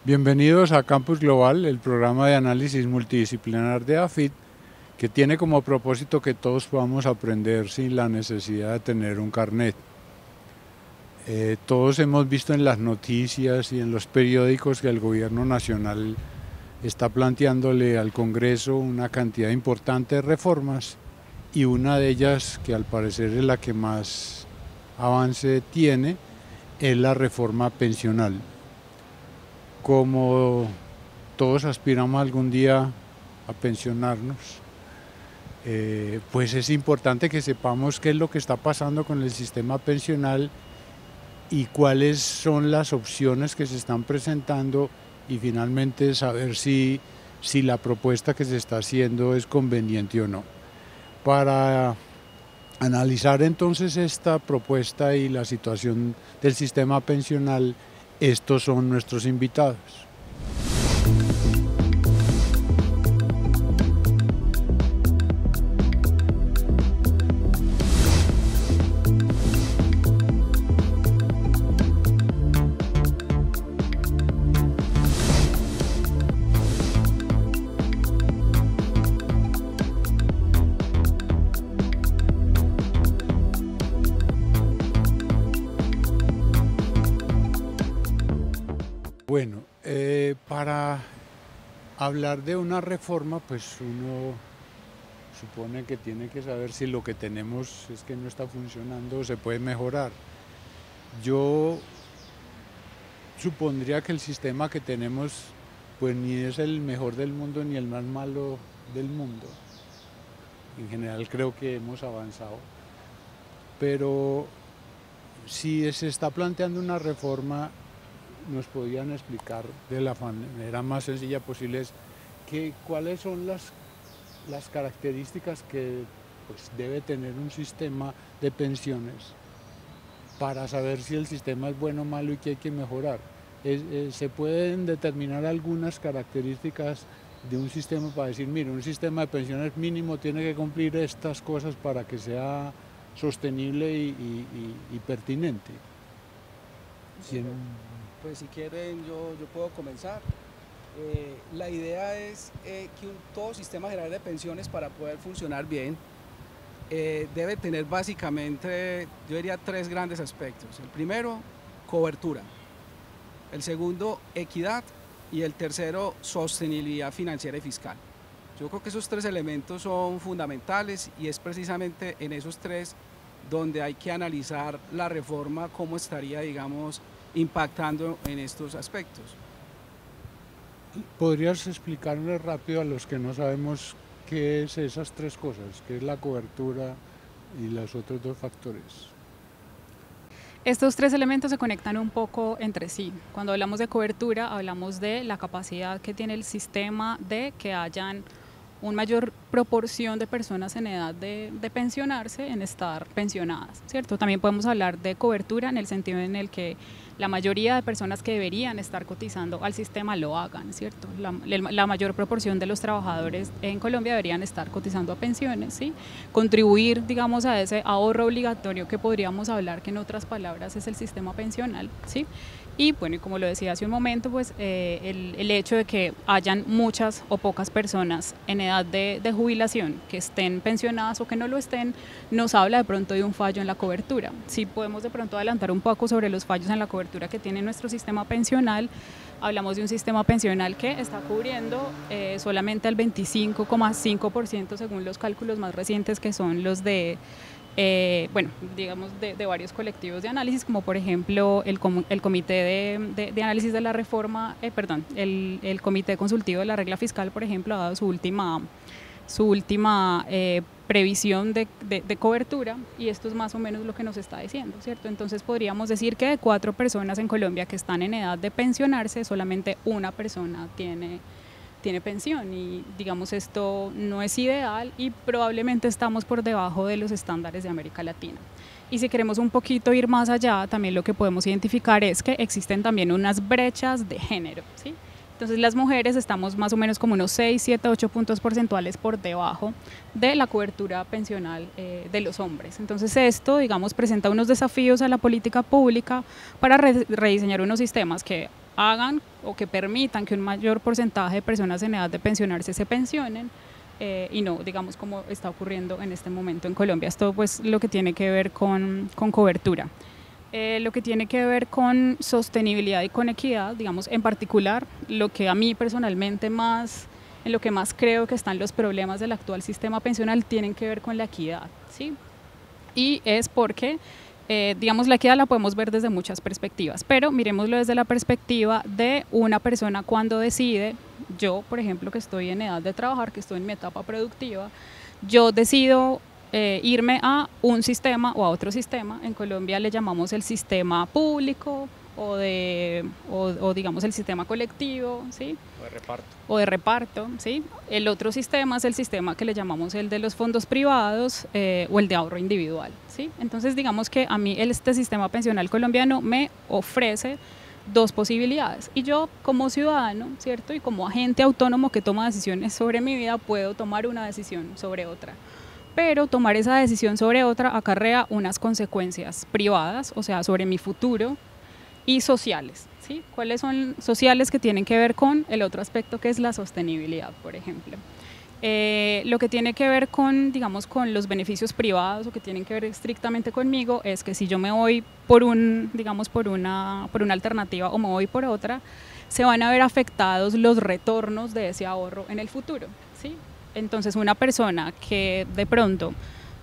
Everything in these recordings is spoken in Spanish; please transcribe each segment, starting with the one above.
Bienvenidos a Campus Global, el programa de análisis multidisciplinar de AFIT, que tiene como propósito que todos podamos aprender sin la necesidad de tener un carnet. Todos hemos visto en las noticias y en los periódicos que el gobierno nacional está planteándole al Congreso una cantidad importante de reformas, y una de ellas, que al parecer es la que más avance tiene, es la reforma pensional. Como todos aspiramos algún día a pensionarnos, pues es importante que sepamos qué es lo que está pasando con el sistema pensional y cuáles son las opciones que se están presentando, y finalmente saber si la propuesta que se está haciendo es conveniente o no. Para analizar entonces esta propuesta y la situación del sistema pensional, estos son nuestros invitados. Bueno, para hablar de una reforma, pues uno supone que tiene que saber si lo que tenemos es que no está funcionando o se puede mejorar. Yo supondría que el sistema que tenemos pues ni es el mejor del mundo ni el más malo del mundo. En general creo que hemos avanzado, pero si se está planteando una reforma, nos podían explicar de la manera más sencilla posible cuáles son las características que pues, debe tener un sistema de pensiones para saber si el sistema es bueno o malo y que hay que mejorar. Se pueden determinar algunas características de un sistema para decir, mire, un sistema de pensiones mínimo tiene que cumplir estas cosas para que sea sostenible y pertinente. Pues si quieren yo puedo comenzar. La idea es que todo sistema general de pensiones, para poder funcionar bien, debe tener básicamente, yo diría, tres grandes aspectos. El primero, cobertura. El segundo, equidad. Y el tercero, sostenibilidad financiera y fiscal. Yo creo que esos tres elementos son fundamentales, y es precisamente en esos tres donde hay que analizar la reforma, cómo estaría, digamos, impactando en estos aspectos. ¿Podrías explicarle rápido a los que no sabemos qué es esas tres cosas, qué es la cobertura y los otros dos factores? Estos tres elementos se conectan un poco entre sí. Cuando hablamos de cobertura, hablamos de la capacidad que tiene el sistema de que hayan una mayor proporción de personas en edad de pensionarse, en estar pensionadas, ¿cierto? También podemos hablar de cobertura en el sentido en el que la mayoría de personas que deberían estar cotizando al sistema lo hagan, ¿cierto? La mayor proporción de los trabajadores en Colombia deberían estar cotizando a pensiones, ¿sí? Contribuir, digamos, a ese ahorro obligatorio que podríamos hablar que en otras palabras es el sistema pensional, ¿sí? Y bueno, y como lo decía hace un momento, pues el hecho de que hayan muchas o pocas personas en edad de jubilación que estén pensionadas o que no lo estén, nos habla de pronto de un fallo en la cobertura. Si podemos de pronto adelantar un poco sobre los fallos en la cobertura que tiene nuestro sistema pensional, hablamos de un sistema pensional que está cubriendo solamente al 25,5% según los cálculos más recientes, que son los de bueno, digamos de varios colectivos de análisis, como por ejemplo el comité de análisis de la reforma, el comité consultivo de la regla fiscal, por ejemplo, ha dado su última previsión de cobertura, y esto es más o menos lo que nos está diciendo, ¿cierto? Entonces podríamos decir que de 4 personas en Colombia que están en edad de pensionarse, solamente una persona tiene pensión, y digamos esto no es ideal y probablemente estamos por debajo de los estándares de América Latina. Y si queremos un poquito ir más allá, también lo que podemos identificar es que existen también unas brechas de género, ¿sí? Entonces las mujeres estamos más o menos como unos 6, 7, 8 puntos porcentuales por debajo de la cobertura pensional de los hombres. Entonces esto, digamos, presenta unos desafíos a la política pública para rediseñar unos sistemas que hagan o que permitan que un mayor porcentaje de personas en edad de pensionarse se pensionen, y no, digamos, como está ocurriendo en este momento en Colombia. Esto pues lo que tiene que ver con cobertura. Lo que tiene que ver con sostenibilidad y con equidad, digamos, en particular, lo que a mí personalmente en lo que más creo que están los problemas del actual sistema pensional tienen que ver con la equidad, ¿sí? Y es porque, digamos, la equidad la podemos ver desde muchas perspectivas, pero miremoslo desde la perspectiva de una persona cuando decide, yo, por ejemplo, que estoy en edad de trabajar, que estoy en mi etapa productiva, yo decido irme a un sistema o a otro sistema. En Colombia le llamamos el sistema público o digamos el sistema colectivo, ¿sí? O de reparto, ¿sí? El otro sistema es el sistema que le llamamos el de los fondos privados o el de ahorro individual, ¿sí? Entonces digamos que a mí este sistema pensional colombiano me ofrece dos posibilidades y yo como ciudadano, ¿cierto? Y como agente autónomo que toma decisiones sobre mi vida puedo tomar una decisión sobre otra. Pero tomar esa decisión sobre otra acarrea unas consecuencias privadas, o sea, sobre mi futuro, y sociales, ¿sí? ¿Cuáles son sociales? Que tienen que ver con el otro aspecto que es la sostenibilidad, por ejemplo. Lo que tiene que ver con, digamos, con los beneficios privados o que tienen que ver estrictamente conmigo es que si yo me voy por una alternativa o me voy por otra, se van a ver afectados los retornos de ese ahorro en el futuro, ¿sí? Entonces una persona que de pronto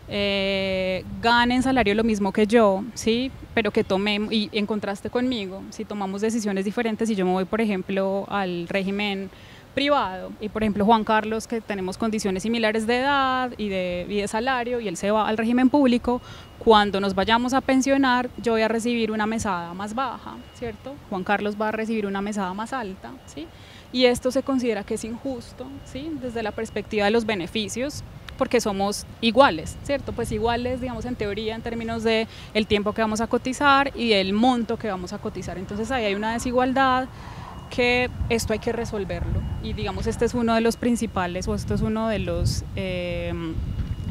gane en salario lo mismo que yo, ¿sí? Pero que tome, y en contraste conmigo, si tomamos decisiones diferentes, si yo me voy, por ejemplo, al régimen privado, y por ejemplo Juan Carlos, que tenemos condiciones similares de edad y de salario, y él se va al régimen público, cuando nos vayamos a pensionar, yo voy a recibir una mesada más baja, ¿cierto? Juan Carlos va a recibir una mesada más alta, ¿sí? Y esto se considera que es injusto, ¿sí? Desde la perspectiva de los beneficios, porque somos iguales, ¿cierto? Pues iguales, digamos, en teoría, en términos de el tiempo que vamos a cotizar y el monto que vamos a cotizar. Entonces ahí hay una desigualdad que esto hay que resolverlo. Y digamos, este es uno de los principales, o esto es uno de los,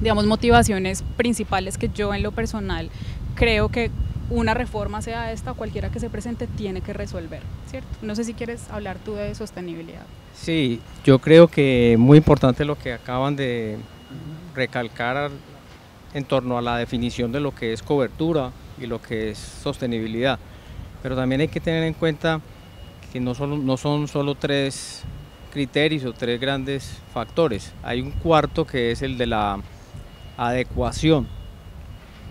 digamos, motivaciones principales que yo en lo personal creo que una reforma, sea esta o cualquiera que se presente, tiene que resolver, ¿cierto? No sé si quieres hablar tú de sostenibilidad. Sí, yo creo que muy importante lo que acaban de recalcar en torno a la definición de lo que es cobertura y lo que es sostenibilidad, pero también hay que tener en cuenta que no son solo tres criterios o tres grandes factores, hay un cuarto que es el de la adecuación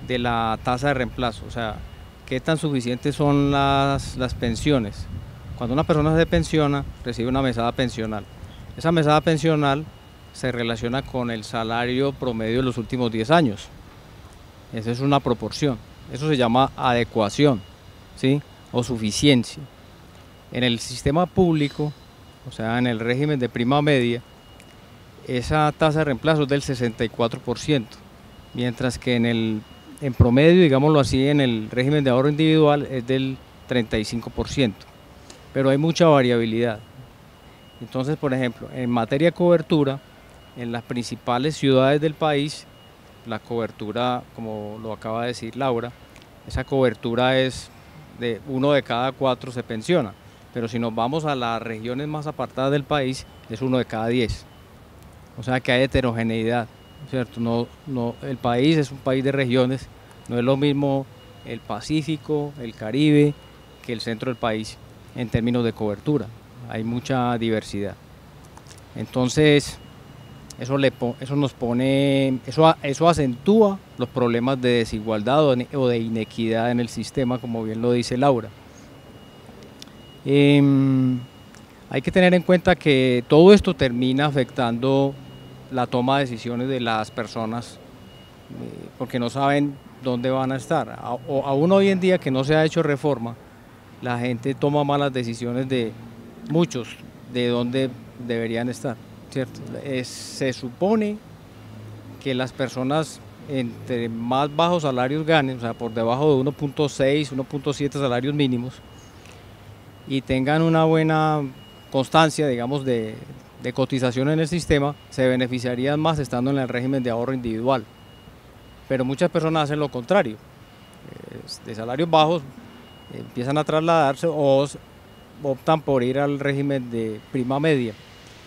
de la tasa de reemplazo, o sea, qué tan suficientes son las pensiones. Cuando una persona se pensiona, recibe una mesada pensional. Esa mesada pensional se relaciona con el salario promedio de los últimos 10 años. Esa es una proporción. Eso se llama adecuación, ¿sí? O suficiencia. En el sistema público, o sea, en el régimen de prima media, esa tasa de reemplazo es del 64%, mientras que en promedio, digámoslo así, en el régimen de ahorro individual es del 35%, pero hay mucha variabilidad. Entonces, por ejemplo, en materia de cobertura, en las principales ciudades del país, la cobertura, como lo acaba de decir Laura, esa cobertura es de 1 de cada 4 se pensiona, pero si nos vamos a las regiones más apartadas del país, es 1 de cada 10. O sea que hay heterogeneidad, ¿cierto? El país es un país de regiones, no es lo mismo el Pacífico, el Caribe, que el centro del país en términos de cobertura. Hay mucha diversidad. Entonces, eso acentúa los problemas de desigualdad o de inequidad en el sistema, como bien lo dice Laura. Hay que tener en cuenta que todo esto termina afectando la toma de decisiones de las personas, porque no saben dónde van a estar. Aún hoy en día que no se ha hecho reforma, la gente toma malas decisiones de muchos, de dónde deberían estar, ¿cierto? Se supone que las personas entre más bajos salarios ganen, o sea, por debajo de 1.6, 1.7 salarios mínimos, y tengan una buena constancia, digamos, de cotización en el sistema, se beneficiarían más estando en el régimen de ahorro individual. Pero muchas personas hacen lo contrario, de salarios bajos empiezan a trasladarse o optan por ir al régimen de prima media.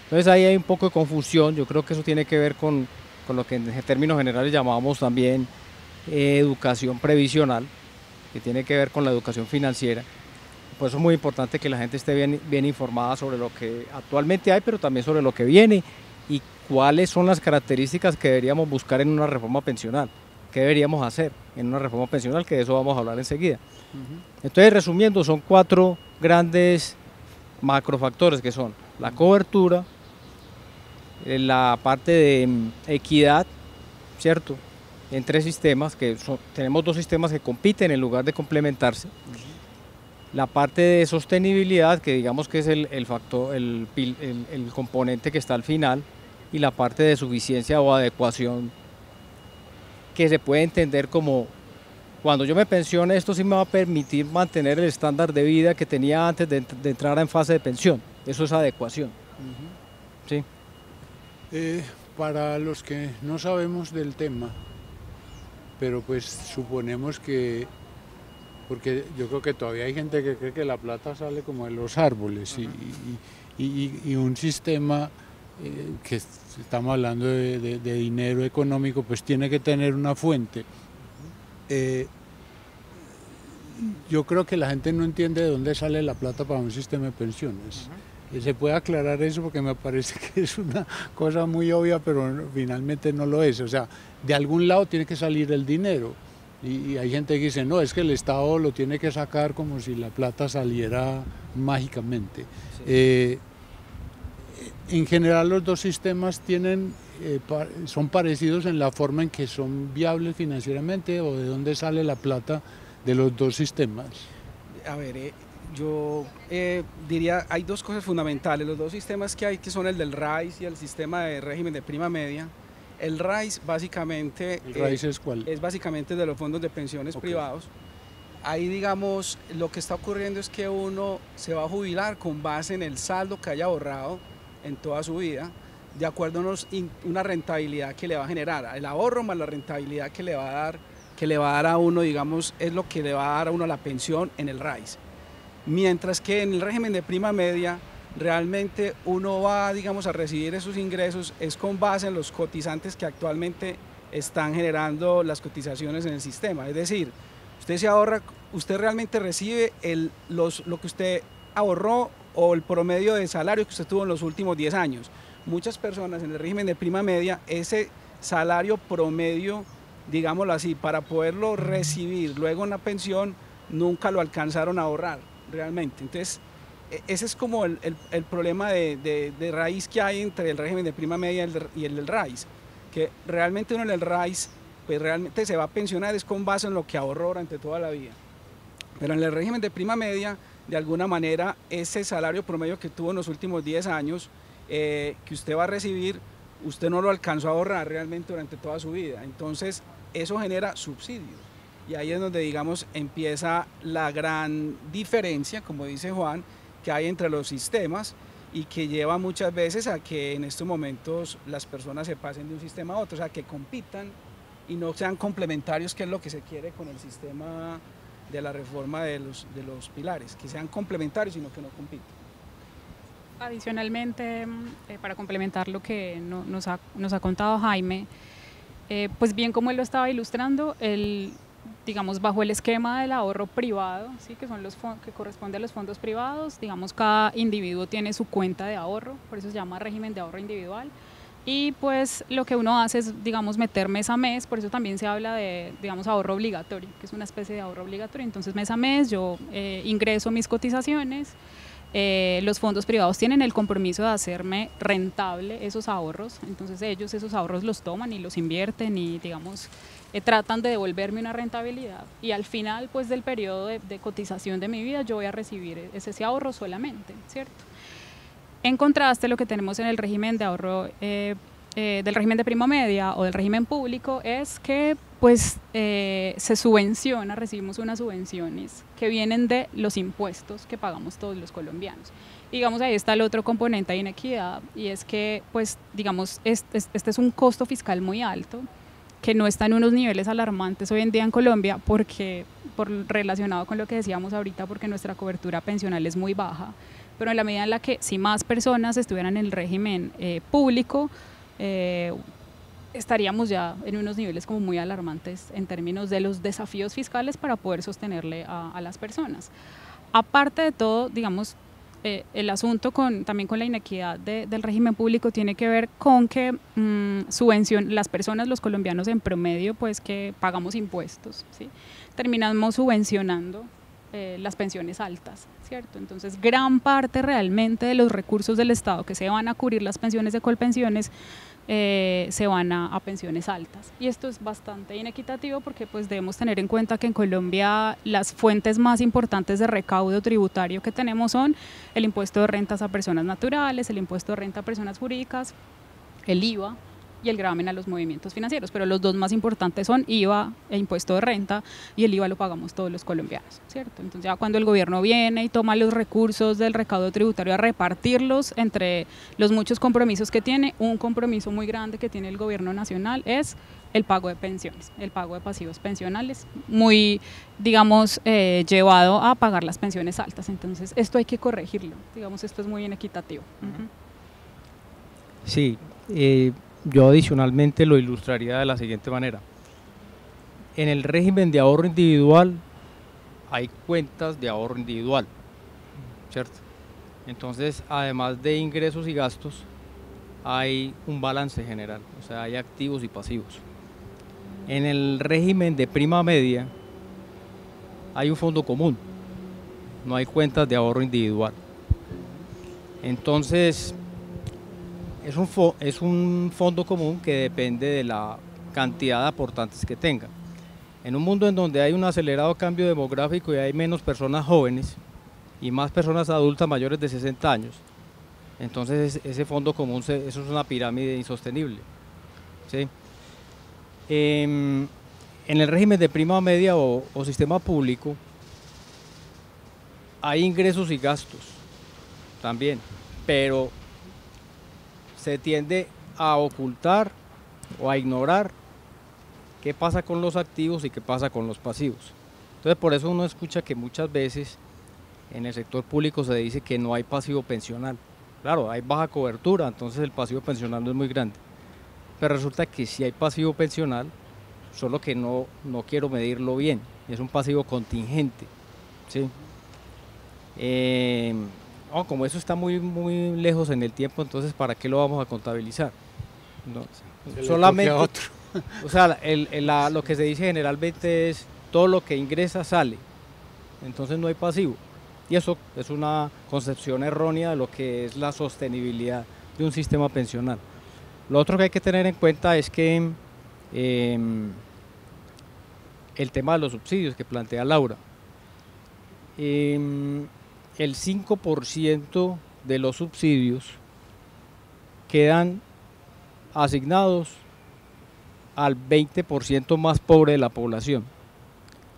Entonces ahí hay un poco de confusión. Yo creo que eso tiene que ver con lo que en términos generales llamamos también educación previsional, que tiene que ver con la educación financiera. Por eso es muy importante que la gente esté bien informada sobre lo que actualmente hay, pero también sobre lo que viene y cuáles son las características que deberíamos buscar en una reforma pensional, qué deberíamos hacer en una reforma pensional, que de eso vamos a hablar enseguida. Entonces, resumiendo, son 4 grandes macrofactores, que son la cobertura, la parte de equidad, ¿cierto?, entre sistemas, tenemos 2 sistemas que compiten en lugar de complementarse. La parte de sostenibilidad, que digamos que es el factor, el componente que está al final, y la parte de suficiencia o adecuación, que se puede entender como: cuando yo me pensione, esto sí me va a permitir mantener el estándar de vida que tenía antes de entrar en fase de pensión. Eso es adecuación. ¿Sí? Para los que no sabemos del tema, pero pues suponemos que, porque yo creo que todavía hay gente que cree que la plata sale como de los árboles, y un sistema que estamos hablando de dinero económico, pues tiene que tener una fuente. Yo creo que la gente no entiende de dónde sale la plata para un sistema de pensiones. Se puede aclarar eso, porque me parece que es una cosa muy obvia, pero finalmente no lo es. O sea, de algún lado tiene que salir el dinero, y hay gente que dice: no, es que el Estado lo tiene que sacar como si la plata saliera mágicamente. Sí. En general, los 2 sistemas son parecidos en la forma en que son viables financieramente, o de dónde sale la plata de los 2 sistemas. A ver, yo diría, hay 2 cosas fundamentales. Los 2 sistemas que hay, que son el del RAIS y el sistema de régimen de prima media. El RAIS básicamente... ¿El RAIS es cuál? Es básicamente de los fondos de pensiones privados. Ahí, digamos, lo que está ocurriendo es que uno se va a jubilar con base en el saldo que haya ahorrado en toda su vida, de acuerdo a una rentabilidad que le va a generar. El ahorro más la rentabilidad que le va a dar a uno, digamos, es lo que le va a dar a uno la pensión en el RAIS. Mientras que en el régimen de prima media, realmente uno va, digamos, a recibir esos ingresos es con base en los cotizantes que actualmente están generando las cotizaciones en el sistema. Es decir, usted se ahorra, usted realmente recibe lo que usted ahorró o el promedio de salario que usted tuvo en los últimos 10 años. Muchas personas en el régimen de prima media, ese salario promedio, digámoslo así, para poderlo recibir luego en la pensión, nunca lo alcanzaron a ahorrar realmente. Entonces, ese es como el problema de raíz que hay entre el régimen de prima media y el del RAIS, que realmente uno en el RAIS, pues realmente se va a pensionar es con base en lo que ahorró durante toda la vida. Pero en el régimen de prima media, de alguna manera, ese salario promedio que tuvo en los últimos 10 años, que usted va a recibir, usted no lo alcanzó a ahorrar realmente durante toda su vida. Entonces, eso genera subsidios. Y ahí es donde, digamos, empieza la gran diferencia, como dice Juan, que hay entre los sistemas, y que lleva muchas veces a que en estos momentos las personas se pasen de un sistema a otro, o sea, que compitan y no sean complementarios, que es lo que se quiere con el sistema de la reforma de los pilares, que sean complementarios, sino que no compitan. Adicionalmente, para complementar lo que nos ha contado Jaime, pues bien como él lo estaba ilustrando, digamos, bajo el esquema del ahorro privado, ¿sí?, que son que corresponde a los fondos privados, digamos, cada individuo tiene su cuenta de ahorro, por eso se llama régimen de ahorro individual, y pues lo que uno hace es, digamos, meter mes a mes, por eso también se habla de, digamos, ahorro obligatorio, que es una especie de ahorro obligatorio. Entonces mes a mes yo ingreso mis cotizaciones, los fondos privados tienen el compromiso de hacerme rentable esos ahorros, entonces ellos esos ahorros los toman y los invierten y, digamos, tratan de devolverme una rentabilidad, y al final, pues, del periodo de cotización de mi vida yo voy a recibir ese ahorro solamente, ¿cierto? En contraste, lo que tenemos en el régimen de ahorro del régimen de prima media o del régimen público es que, pues, se subvenciona, recibimos unas subvenciones que vienen de los impuestos que pagamos todos los colombianos. Digamos, ahí está el otro componente de inequidad, y es que, pues, digamos, este es un costo fiscal muy alto, que no está en unos niveles alarmantes hoy en día en Colombia, porque relacionado con lo que decíamos ahorita, porque nuestra cobertura pensional es muy baja, pero en la medida en la que si más personas estuvieran en el régimen público, estaríamos ya en unos niveles como muy alarmantes en términos de los desafíos fiscales para poder sostenerle a las personas. Aparte de todo, digamos, el asunto también con la inequidad del régimen público tiene que ver con que las personas, los colombianos en promedio, pues que pagamos impuestos, ¿sí? Terminamos subvencionando las pensiones altas, ¿cierto? Entonces, gran parte realmente de los recursos del Estado que se van a cubrir las pensiones de Colpensiones se van a pensiones altas, y esto es bastante inequitativo porque pues debemos tener en cuenta que en Colombia las fuentes más importantes de recaudo tributario que tenemos son el impuesto de rentas a personas naturales, el impuesto de renta a personas jurídicas, el IVA y el gravamen a los movimientos financieros, pero los dos más importantes son IVA e impuesto de renta, y el IVA lo pagamos todos los colombianos, ¿cierto? Entonces ya cuando el gobierno viene y toma los recursos del recaudo tributario a repartirlos entre los muchos compromisos que tiene, un compromiso muy grande que tiene el gobierno nacional es el pago de pensiones, el pago de pasivos pensionales, muy, digamos, llevado a pagar las pensiones altas. Entonces esto hay que corregirlo, digamos, esto es muy inequitativo. Sí, yo adicionalmente lo ilustraría de la siguiente manera. En el régimen de ahorro individual hay cuentas de ahorro individual, ¿cierto? Entonces, además de ingresos y gastos, hay un balance general, o sea, hay activos y pasivos. En el régimen de prima media hay un fondo común, no hay cuentas de ahorro individual. Entonces, es un fondo común que depende de la cantidad de aportantes que tenga. En un mundo en donde hay un acelerado cambio demográfico y hay menos personas jóvenes y más personas adultas mayores de 60 años, entonces ese fondo común, eso es una pirámide insostenible, ¿sí? En el régimen de prima media o sistema público hay ingresos y gastos también, pero se tiende a ocultar o a ignorar qué pasa con los activos y qué pasa con los pasivos. Entonces, por eso uno escucha que muchas veces en el sector público se dice que no hay pasivo pensional. Claro, hay baja cobertura, entonces el pasivo pensional no es muy grande. Pero resulta que sí hay pasivo pensional, solo que no quiero medirlo bien. Es un pasivo contingente, ¿sí? Como eso está muy lejos en el tiempo, entonces ¿para qué lo vamos a contabilizar? No, solamente otro. O sea, lo que se dice generalmente es todo lo que ingresa sale, entonces no hay pasivo, y eso es una concepción errónea de lo que es la sostenibilidad de un sistema pensional. Lo otro que hay que tener en cuenta es que el tema de los subsidios que plantea Laura, el 5% de los subsidios quedan asignados al 20% más pobre de la población,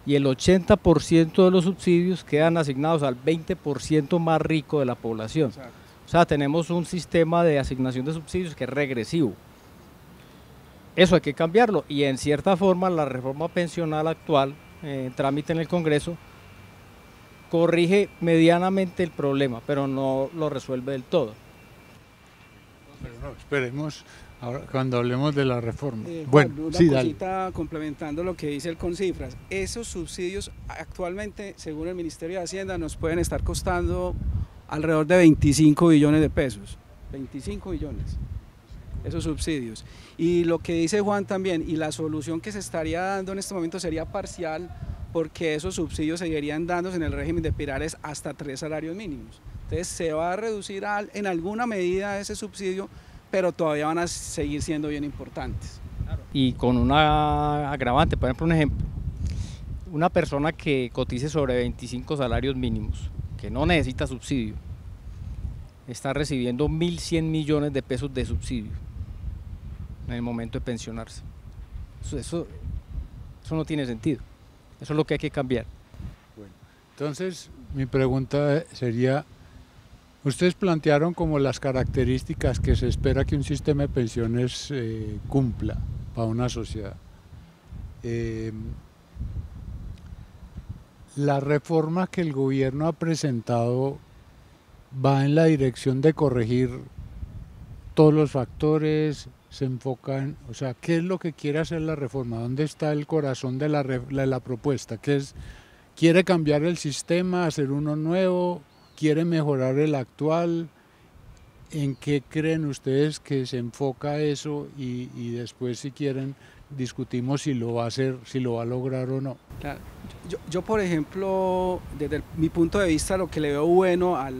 y el 80% de los subsidios quedan asignados al 20% más rico de la población. Exacto. O sea, tenemos un sistema de asignación de subsidios que es regresivo. Eso hay que cambiarlo, y en cierta forma la reforma pensional actual, en trámite en el Congreso, corrige medianamente el problema, pero no lo resuelve del todo. Pero no, esperemos ahora cuando hablemos de la reforma. Juan, una cosita complementando lo que dice el Concifras. Esos subsidios actualmente, según el Ministerio de Hacienda, nos pueden estar costando alrededor de 25 billones de pesos. 25 billones, esos subsidios. Y lo que dice Juan también, y la solución que se estaría dando en este momento sería parcial, porque esos subsidios seguirían dándose en el régimen de Pilares hasta 3 salarios mínimos. Entonces se va a reducir en alguna medida ese subsidio, pero todavía van a seguir siendo bien importantes. Y con una agravante, por ejemplo, un ejemplo, una persona que cotice sobre 25 salarios mínimos, que no necesita subsidio, está recibiendo 1.100 millones de pesos de subsidio en el momento de pensionarse. Eso no tiene sentido. Eso es lo que hay que cambiar. Bueno, entonces mi pregunta sería, ustedes plantearon como las características que se espera que un sistema de pensiones cumpla para una sociedad. La reforma que el gobierno ha presentado va en la dirección de corregir todos los factores, se enfocan, o sea, ¿qué es lo que quiere hacer la reforma? ¿Dónde está el corazón de la propuesta? ¿Qué es? ¿Quiere cambiar el sistema, hacer uno nuevo? ¿Quiere mejorar el actual? ¿En qué creen ustedes que se enfoca eso? Y después, si quieren, discutimos si lo va a hacer, si lo va a lograr o no. Claro. Yo, por ejemplo, desde mi punto de vista, lo que le veo bueno a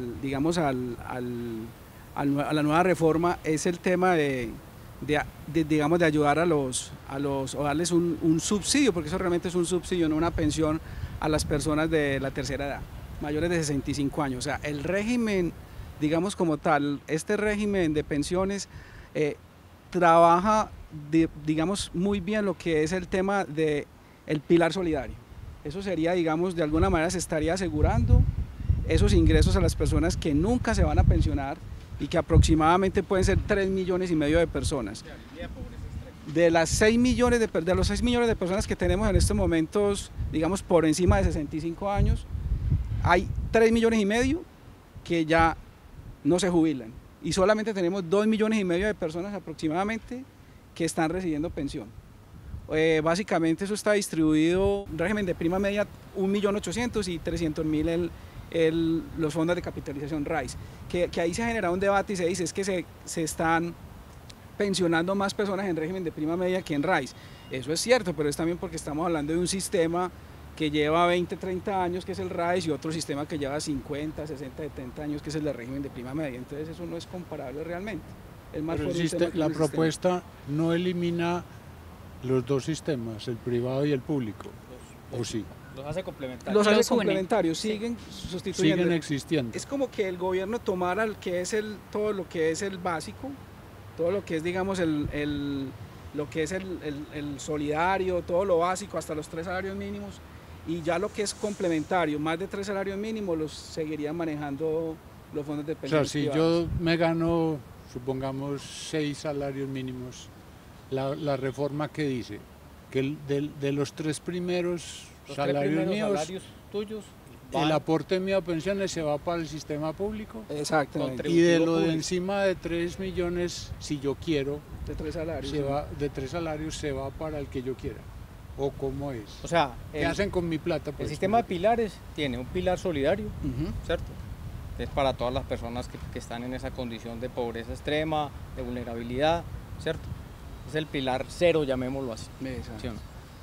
la nueva reforma es el tema digamos, de ayudar o darles un subsidio, porque eso realmente es un subsidio, no una pensión, a las personas de la tercera edad, mayores de 65 años. O sea, el régimen, digamos como tal, este régimen de pensiones trabaja, digamos, muy bien lo que es el tema del pilar solidario. Eso sería, digamos, de alguna manera se estaría asegurando esos ingresos a las personas que nunca se van a pensionar y que aproximadamente pueden ser 3,5 millones de personas. De los 6 millones de personas que tenemos en estos momentos, digamos, por encima de 65 años, hay 3,5 millones que ya no se jubilan y solamente tenemos 2,5 millones de personas aproximadamente que están recibiendo pensión. Básicamente eso está distribuido, un régimen de prima media 1.800.000 y 300.000 los fondos de capitalización RAIS, que ahí se ha generado un debate y se dice es que se están pensionando más personas en régimen de prima media que en RAIS. Eso es cierto, pero es también porque estamos hablando de un sistema que lleva 20, 30 años, que es el RAIS, y otro sistema que lleva 50, 60, 70 años, que es el de régimen de prima media. Entonces eso no es comparable realmente. Es más pero la propuesta no elimina los dos sistemas, el privado y el público, ¿o sí? Los hace complementarios. Los hace complementarios, siguen sustituyendo. Siguen existiendo. Es como que el gobierno tomara todo lo que es el básico, todo lo que es, digamos, lo que es el solidario, todo lo básico, hasta los 3 salarios mínimos, y ya lo que es complementario, más de 3 salarios mínimos, los seguirían manejando los fondos de pensión. O sea, si yo me gano, supongamos, 6 salarios mínimos, la reforma que dice que de los 3 primeros salarios míos, salarios tuyos, el aporte mío a pensiones se va para el sistema público. Exactamente. Y de lo de encima de 3 millones, si yo quiero, de 3 salarios, de 3 salarios se va para el que yo quiera. ¿O cómo es? O sea, ¿qué hacen con mi plata? El sistema de pilares tiene un pilar solidario, ¿cierto? Es para todas las personas que están en esa condición de pobreza extrema, de vulnerabilidad, ¿cierto? Es el pilar 0, llamémoslo así. ¿Sí o no?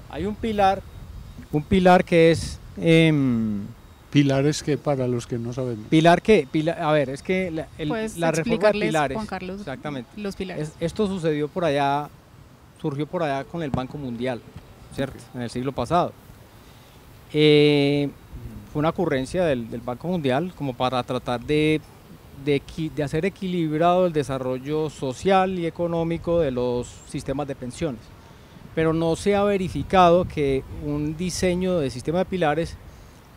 Hay un pilar que es... ¿Pilares que para los que no sabemos? A ver, es que la reforma de pilares... Juan Carlos, exactamente. Los pilares. Esto surgió por allá con el Banco Mundial, ¿cierto? En el siglo pasado. Fue una ocurrencia del Banco Mundial como para tratar de hacer equilibrado el desarrollo social y económico de los sistemas de pensiones. Pero no se ha verificado que un diseño de sistema de pilares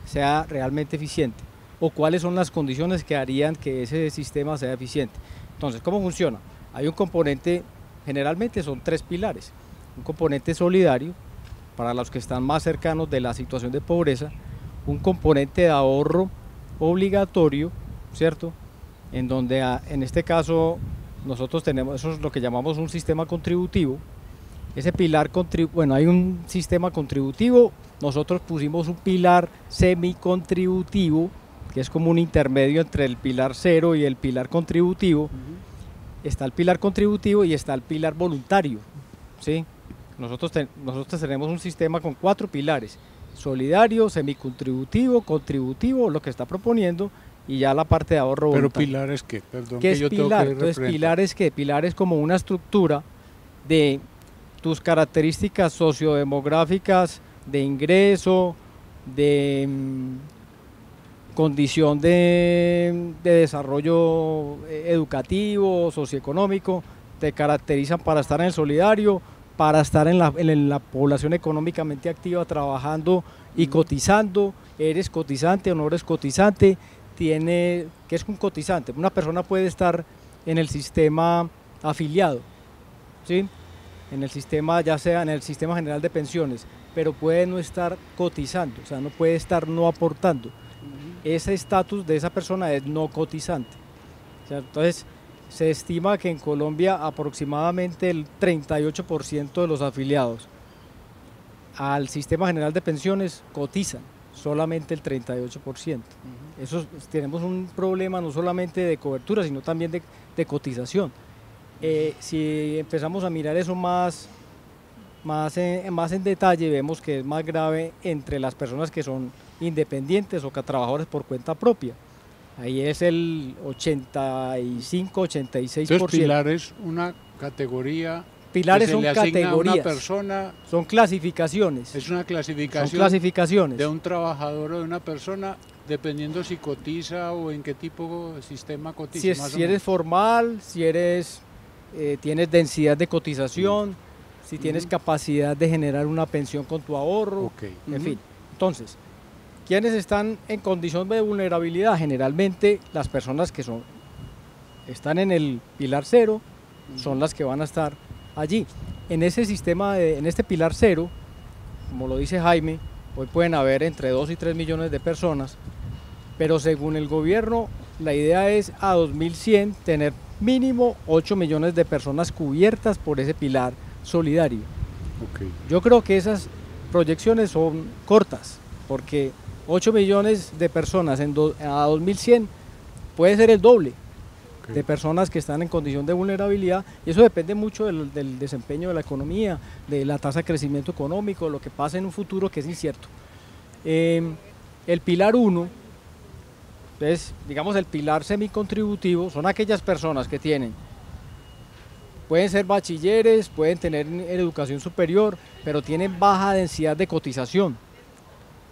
sea realmente eficiente o cuáles son las condiciones que harían que ese sistema sea eficiente. Entonces, ¿cómo funciona? Hay un componente, generalmente son 3 pilares, un componente solidario para los que están más cercanos de la situación de pobreza, un componente de ahorro obligatorio, ¿cierto? En donde en este caso nosotros tenemos, eso es lo que llamamos un sistema contributivo. Ese pilar, hay un sistema contributivo, nosotros pusimos un pilar semicontributivo, que es como un intermedio entre el pilar 0 y el pilar contributivo. Está el pilar contributivo y está el pilar voluntario, ¿sí? Nosotros tenemos un sistema con 4 pilares: solidario, semicontributivo, contributivo, lo que está proponiendo, y ya la parte de ahorro voluntario. ¿Pero pilares qué? Perdón, ¿Qué que es yo pilar? tengo que Entonces, ¿pilares qué? Pilares como una estructura de tus características sociodemográficas, de ingreso, de condición de desarrollo educativo, socioeconómico, te caracterizan para estar en el solidario, para estar en la población económicamente activa, trabajando y cotizando. ¿Eres cotizante o no eres cotizante? ¿Qué es un cotizante? Una persona puede estar en el sistema afiliado, ¿sí? En el sistema, ya sea en el sistema general de pensiones, pero puede no estar cotizando, o sea, no puede estar no aportando. Ese estatus de esa persona es no cotizante. O sea, entonces, se estima que en Colombia aproximadamente el 38% de los afiliados al Sistema General de Pensiones cotizan, solamente el 38%. Eso, tenemos un problema no solamente de cobertura, sino también de cotización. Si empezamos a mirar eso más en detalle, vemos que es más grave entre las personas que son independientes o que trabajadores por cuenta propia. Ahí es el 85-86%. Entonces, pilar es una categoría. Pilares que se son le asigna categorías. A una persona. Son clasificaciones. Es una clasificación. Son clasificaciones. De un trabajador o de una persona, dependiendo si cotiza o en qué tipo de sistema cotiza. Si eres formal, si eres, tienes densidad de cotización, si tienes capacidad de generar una pensión con tu ahorro, en fin. Entonces, ¿quiénes están en condición de vulnerabilidad? Generalmente las personas que están en el pilar 0 son las que van a estar allí. En ese sistema, en este pilar 0, como lo dice Jaime, hoy pueden haber entre 2 y 3 millones de personas, pero según el gobierno, la idea es a 2100 tener mínimo 8 millones de personas cubiertas por ese pilar solidario. Yo creo que esas proyecciones son cortas, porque 8 millones de personas a 2100 puede ser el doble de personas que están en condición de vulnerabilidad, y eso depende mucho del desempeño de la economía, de la tasa de crecimiento económico, lo que pasa en un futuro que es incierto. El pilar 1, entonces, digamos el pilar semicontributivo, son aquellas personas que pueden ser bachilleres, pueden tener educación superior, pero tienen baja densidad de cotización.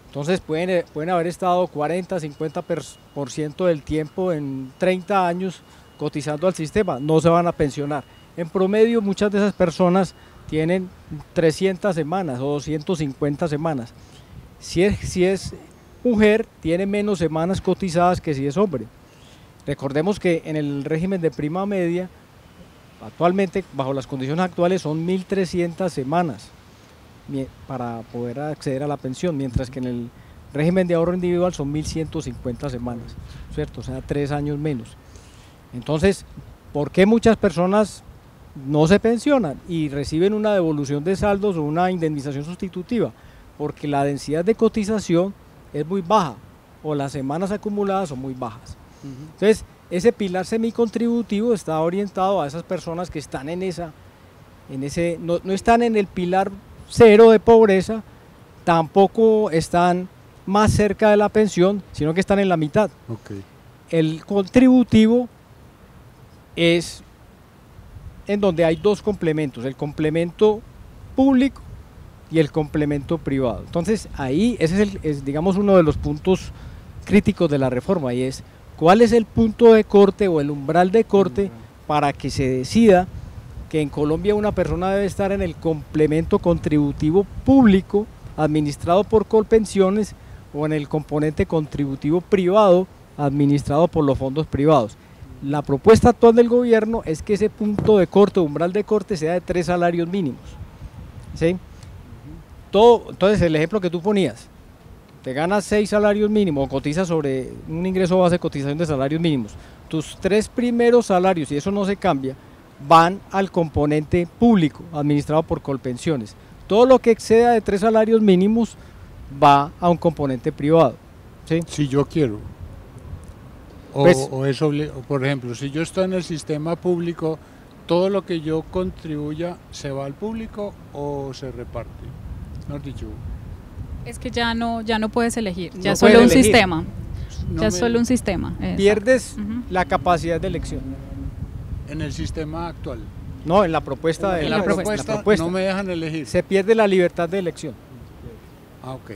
Entonces pueden haber estado 40-50% del tiempo en 30 años cotizando al sistema, no se van a pensionar. En promedio muchas de esas personas tienen 300 semanas o 250 semanas. Si es mujer, tiene menos semanas cotizadas que si es hombre. Recordemos que en el régimen de prima media, actualmente, bajo las condiciones actuales, son 1.300 semanas para poder acceder a la pensión, mientras que en el régimen de ahorro individual son 1.150 semanas, ¿cierto? O sea, 3 años menos. Entonces, ¿por qué muchas personas no se pensionan y reciben una devolución de saldos o una indemnización sustitutiva? Porque la densidad de cotización es muy baja o las semanas acumuladas son muy bajas. Entonces, ese pilar semicontributivo está orientado a esas personas que están no están en el pilar 0 de pobreza, tampoco están más cerca de la pensión, sino que están en la mitad. El contributivo es en donde hay dos complementos, el complemento público y el complemento privado. Entonces ahí ese es digamos uno de los puntos críticos de la reforma, y es cuál es el punto de corte o el umbral de corte para que se decida que en Colombia una persona debe estar en el complemento contributivo público administrado por Colpensiones o en el componente contributivo privado administrado por los fondos privados. La propuesta actual del gobierno es que ese punto de corte, umbral de corte, sea de 3 salarios mínimos. ¿Sí? Entonces el ejemplo que tú ponías, te ganas 6 salarios mínimos o cotizas sobre un ingreso base de cotización de salarios mínimos, tus 3 primeros salarios, y eso no se cambia, van al componente público administrado por Colpensiones. Todo lo que exceda de 3 salarios mínimos va a un componente privado. ¿Sí? Si yo quiero. Por ejemplo, si yo estoy en el sistema público, ¿todo lo que yo contribuya se va al público o se reparte? ¿No has dicho? Es que ya no puedes elegir, ya No es solo puedes un elegir. sistema. Ya es solo un sistema. Pierdes la capacidad de elección. En el sistema actual. No, en la propuesta. En la propuesta no me dejan elegir. Se pierde la libertad de elección. Ah, ok.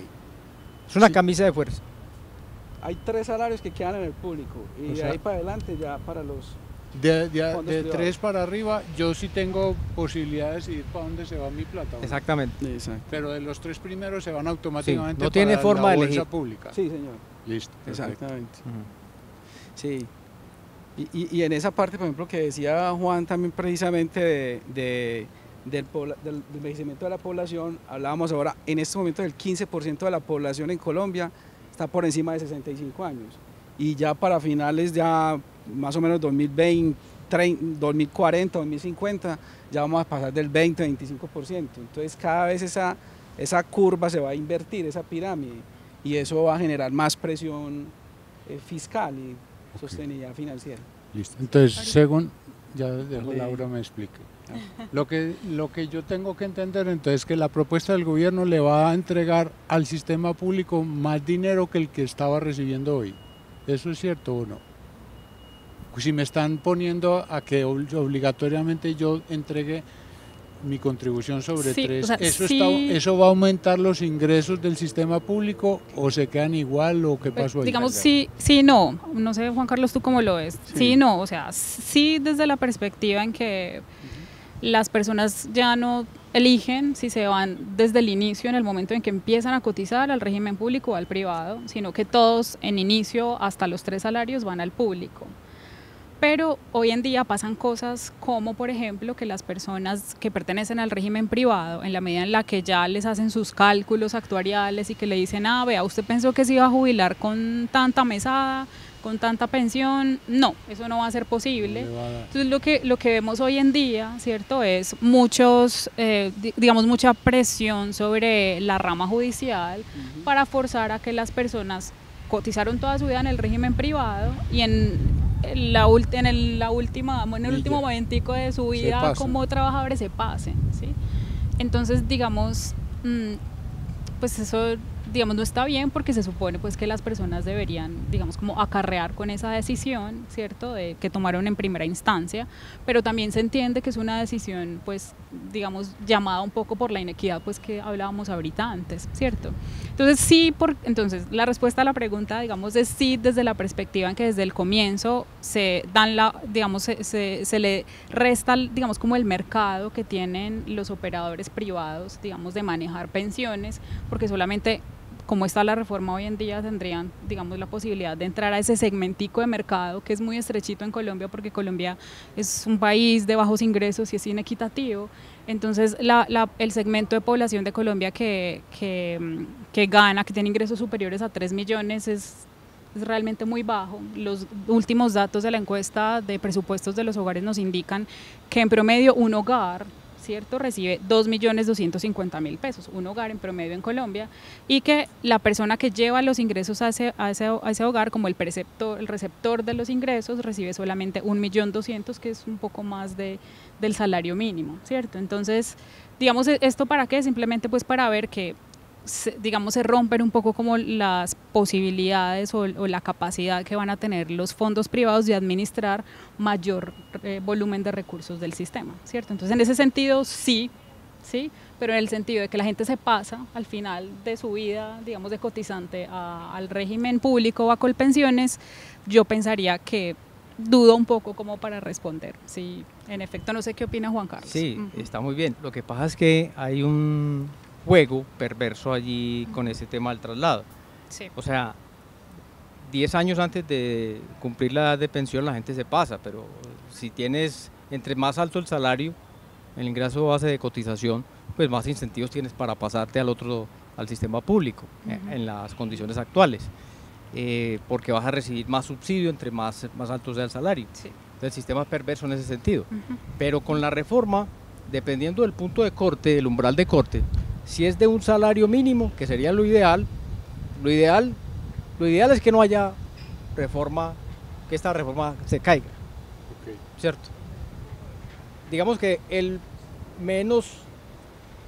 Es una camisa de fuerza. Hay 3 salarios que quedan en el público y de ahí para adelante ya para los De privados. 3 para arriba, yo sí tengo posibilidad de decidir para dónde se va mi plata. ¿no? Exactamente. Exacto. Pero de los 3 primeros se van automáticamente Sí, no tiene para forma la de bolsa elegir. pública. Sí, señor. Listo. Perfecto. Exactamente. Sí. Y en esa parte, por ejemplo, que decía Juan también precisamente de del envejecimiento de la población, hablábamos ahora, en este momento del 15% de la población en Colombia está por encima de 65 años. Y ya para finales, ya más o menos 2020, 2040, 2050, ya vamos a pasar del 20-25%. Entonces cada vez esa curva se va a invertir, esa pirámide, y eso va a generar más presión fiscal y sostenibilidad financiera. Listo. Entonces, según, ya dejo Laura me explique. Lo que yo tengo que entender entonces es que la propuesta del gobierno le va a entregar al sistema público más dinero que el que estaba recibiendo hoy. ¿Eso es cierto o no? Si me están poniendo a que obligatoriamente yo entregue mi contribución sobre Sí, 3, o sea, ¿eso va a aumentar los ingresos del sistema público o se quedan igual o qué pasó ahí? Digamos, sí, no sé, Juan Carlos, ¿tú cómo lo ves? Sí, no, o sea, sí desde la perspectiva en que las personas ya no eligen si se van desde el inicio, en el momento en que empiezan a cotizar al régimen público o al privado, sino que todos en inicio hasta los 3 salarios van al público. Pero hoy en día pasan cosas como, por ejemplo, que las personas que pertenecen al régimen privado, en la medida en la que ya les hacen sus cálculos actuariales y que le dicen, vea, usted pensó que se iba a jubilar con tanta mesada, con tanta pensión, no, eso no va a ser posible. Entonces lo que vemos hoy en día, ¿cierto?, es mucha presión sobre la rama judicial para forzar a que las personas cotizaron toda su vida en el régimen privado y en el último momentico de su vida como trabajadores se pasen, ¿sí? Entonces, digamos, pues eso, digamos, no está bien porque se supone pues que las personas deberían, digamos, como acarrear con esa decisión, ¿cierto?, de que tomaron en primera instancia, pero también se entiende que es una decisión, pues, digamos, llamada un poco por la inequidad, pues, que hablábamos ahorita antes, ¿cierto? Entonces, entonces, la respuesta a la pregunta, digamos, es sí desde la perspectiva en que desde el comienzo se le resta, digamos, como el mercado que tienen los operadores privados, digamos, de manejar pensiones, porque solamente como está la reforma hoy en día tendrían, digamos, la posibilidad de entrar a ese segmentico de mercado que es muy estrechito en Colombia porque Colombia es un país de bajos ingresos y es inequitativo. Entonces el segmento de población de Colombia que gana, que tiene ingresos superiores a 3 millones es realmente muy bajo. Los últimos datos de la encuesta de presupuestos de los hogares nos indican que en promedio un hogar, ¿cierto?, recibe 2.250.000 pesos, un hogar en promedio en Colombia, y que la persona que lleva los ingresos a ese hogar, como el receptor de los ingresos, recibe solamente 1.200.000, que es un poco más del salario mínimo, ¿cierto? Entonces, digamos, ¿esto para qué? Simplemente pues para ver que se rompen un poco como las posibilidades o la capacidad que van a tener los fondos privados de administrar mayor volumen de recursos del sistema, ¿cierto? Entonces, en ese sentido, sí, pero en el sentido de que la gente se pasa al final de su vida, digamos, de cotizante al régimen público o a Colpensiones, yo pensaría que dudo un poco como para responder. Sí, en efecto, no sé qué opina Juan Carlos. Sí, está muy bien. Lo que pasa es que hay un juego perverso allí con ese tema del traslado. Sí. O sea, 10 años antes de cumplir la edad de pensión la gente se pasa, pero si tienes entre más alto el salario, el ingreso base de cotización, pues más incentivos tienes para pasarte al sistema público en las condiciones actuales, porque vas a recibir más subsidio entre más alto sea el salario. Sí. Entonces el sistema es perverso en ese sentido. Pero con la reforma, dependiendo del punto de corte, del umbral de corte, si es de un salario mínimo, que sería lo ideal es que no haya reforma, que esta reforma se caiga, ¿cierto? Digamos que el menos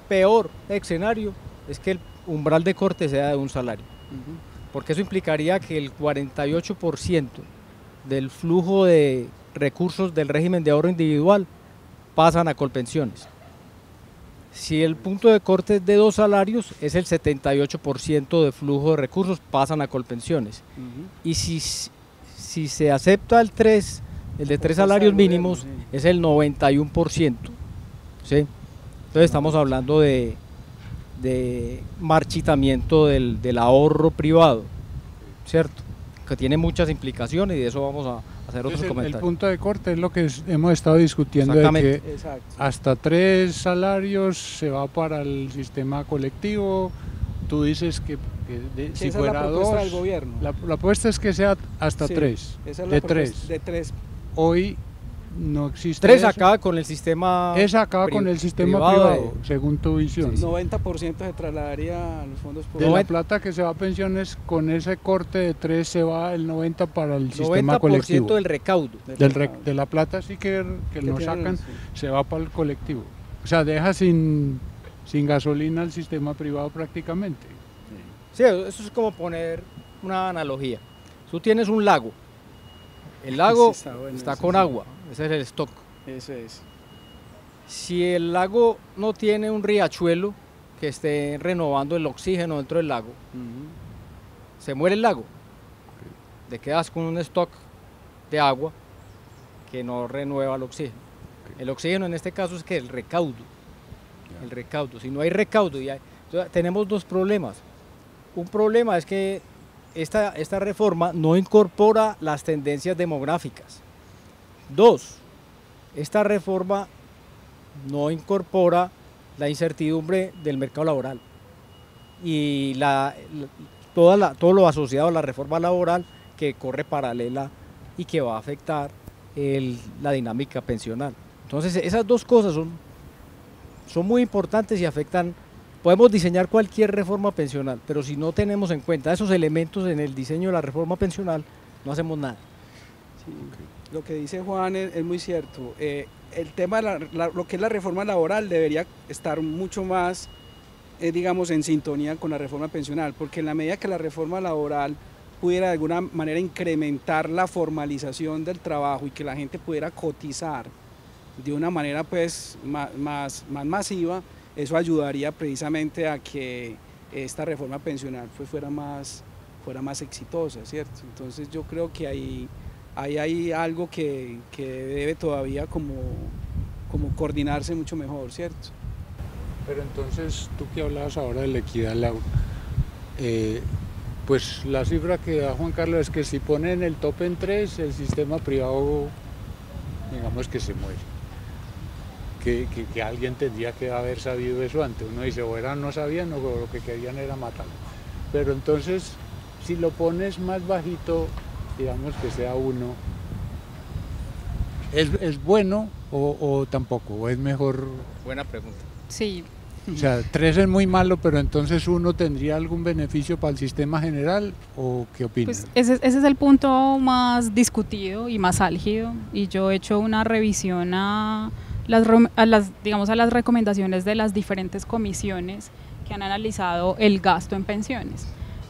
peor escenario es que el umbral de corte sea de un salario, porque eso implicaría que el 48% del flujo de recursos del régimen de ahorro individual pasan a Colpensiones. Si el punto de corte es de 2 salarios, es el 78% de flujo de recursos pasan a Colpensiones. Y si se acepta el de 3 salarios mínimos, es el 91%. ¿Sí? Entonces estamos hablando de marchitamiento del ahorro privado, ¿cierto? Que tiene muchas implicaciones y de eso vamos a hacer otros comentarios. El punto de corte es lo que hemos estado discutiendo, de que hasta 3 salarios se va para el sistema colectivo. Tú dices que si fuera 2, del gobierno. La apuesta es que sea hasta 3, de 3. De 3. Hoy no existe 3 eso. acaba con el sistema con el sistema privado, según tu visión. 90% se trasladaría a los fondos públicos. De la plata que se va a pensiones, con ese corte de 3 se va el 90% para el sistema colectivo. 90% del recaudo. De la plata sí que nos sacan, se va para el colectivo. O sea, deja sin gasolina el sistema privado prácticamente. Sí, eso es como poner una analogía. Tú tienes un lago. El lago está con agua, ese es el stock. Eso es. Si el lago no tiene un riachuelo que esté renovando el oxígeno dentro del lago, se muere el lago. Te quedas con un stock de agua que no renueva el oxígeno. El oxígeno en este caso es que el recaudo. El recaudo. Si no hay recaudo, tenemos 2 problemas. Un problema es que esta reforma no incorpora las tendencias demográficas. 2, esta reforma no incorpora la incertidumbre del mercado laboral y todo lo asociado a la reforma laboral que corre paralela y que va a afectar la dinámica pensional. Entonces esas 2 cosas son muy importantes y afectan. Podemos diseñar cualquier reforma pensional, pero si no tenemos en cuenta esos elementos en el diseño de la reforma pensional, no hacemos nada. Sí, lo que dice Juan es muy cierto. El tema de lo que es la reforma laboral debería estar mucho más, digamos, en sintonía con la reforma pensional, porque en la medida que la reforma laboral pudiera de alguna manera incrementar la formalización del trabajo y que la gente pudiera cotizar de una manera pues más masiva, eso ayudaría precisamente a que esta reforma pensional pues fuera más exitosa, ¿cierto? Entonces yo creo que ahí hay algo que debe todavía como coordinarse mucho mejor, ¿cierto? Pero entonces, tú que hablabas ahora de la equidad, Laura, pues la cifra que da Juan Carlos es que si ponen el tope en 3, el sistema privado, digamos que se muere. Que alguien tendría que haber sabido eso antes. Uno dice, o no sabían o lo que querían era matarlo. Pero entonces, si lo pones más bajito, digamos que sea 1, ¿es bueno o tampoco? ¿O es mejor? Buena pregunta. Sí. O sea, 3 es muy malo, pero entonces 1 tendría algún beneficio para el sistema general, ¿o qué opinas? Pues ese es el punto más discutido y más álgido, y yo he hecho una revisión a las recomendaciones de las diferentes comisiones que han analizado el gasto en pensiones.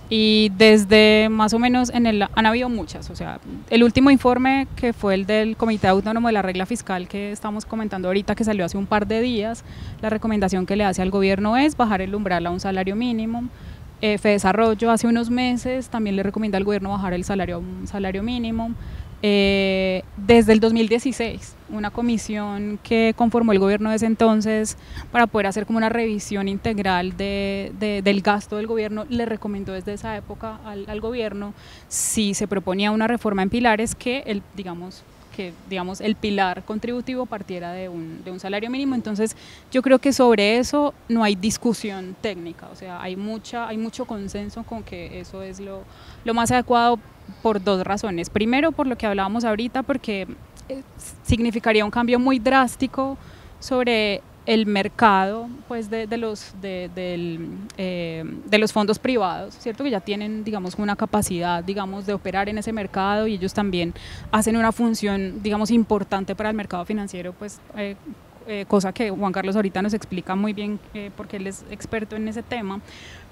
Y desde más o menos han habido muchas, o sea, el último informe que fue el del Comité Autónomo de la Regla Fiscal que estamos comentando ahorita, que salió hace un par de días, la recomendación que le hace al gobierno es bajar el umbral a un salario mínimo. Fedesarrollo hace unos meses también le recomienda al gobierno bajar el salario a un salario mínimo. Desde el 2016, una comisión que conformó el gobierno de ese entonces para poder hacer como una revisión integral del gasto del gobierno, le recomendó desde esa época al gobierno, si se proponía una reforma en pilares, que el pilar contributivo partiera de un salario mínimo. Entonces yo creo que sobre eso no hay discusión técnica, o sea, hay mucho consenso con que eso es lo más adecuado, por 2 razones. Primero, por lo que hablábamos ahorita, porque significaría un cambio muy drástico sobre el mercado pues de los fondos privados, ¿cierto? Que ya tienen, digamos, una capacidad, digamos, de operar en ese mercado, y ellos también hacen una función, digamos, importante para el mercado financiero, pues cosa que Juan Carlos ahorita nos explica muy bien porque él es experto en ese tema.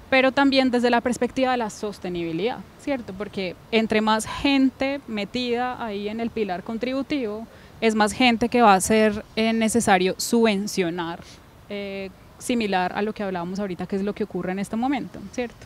Pero también desde la perspectiva de la sostenibilidad, ¿cierto? Porque entre más gente metida ahí en el pilar contributivo, es más gente que va a ser necesario subvencionar, similar a lo que hablábamos ahorita, que es lo que ocurre en este momento, ¿cierto?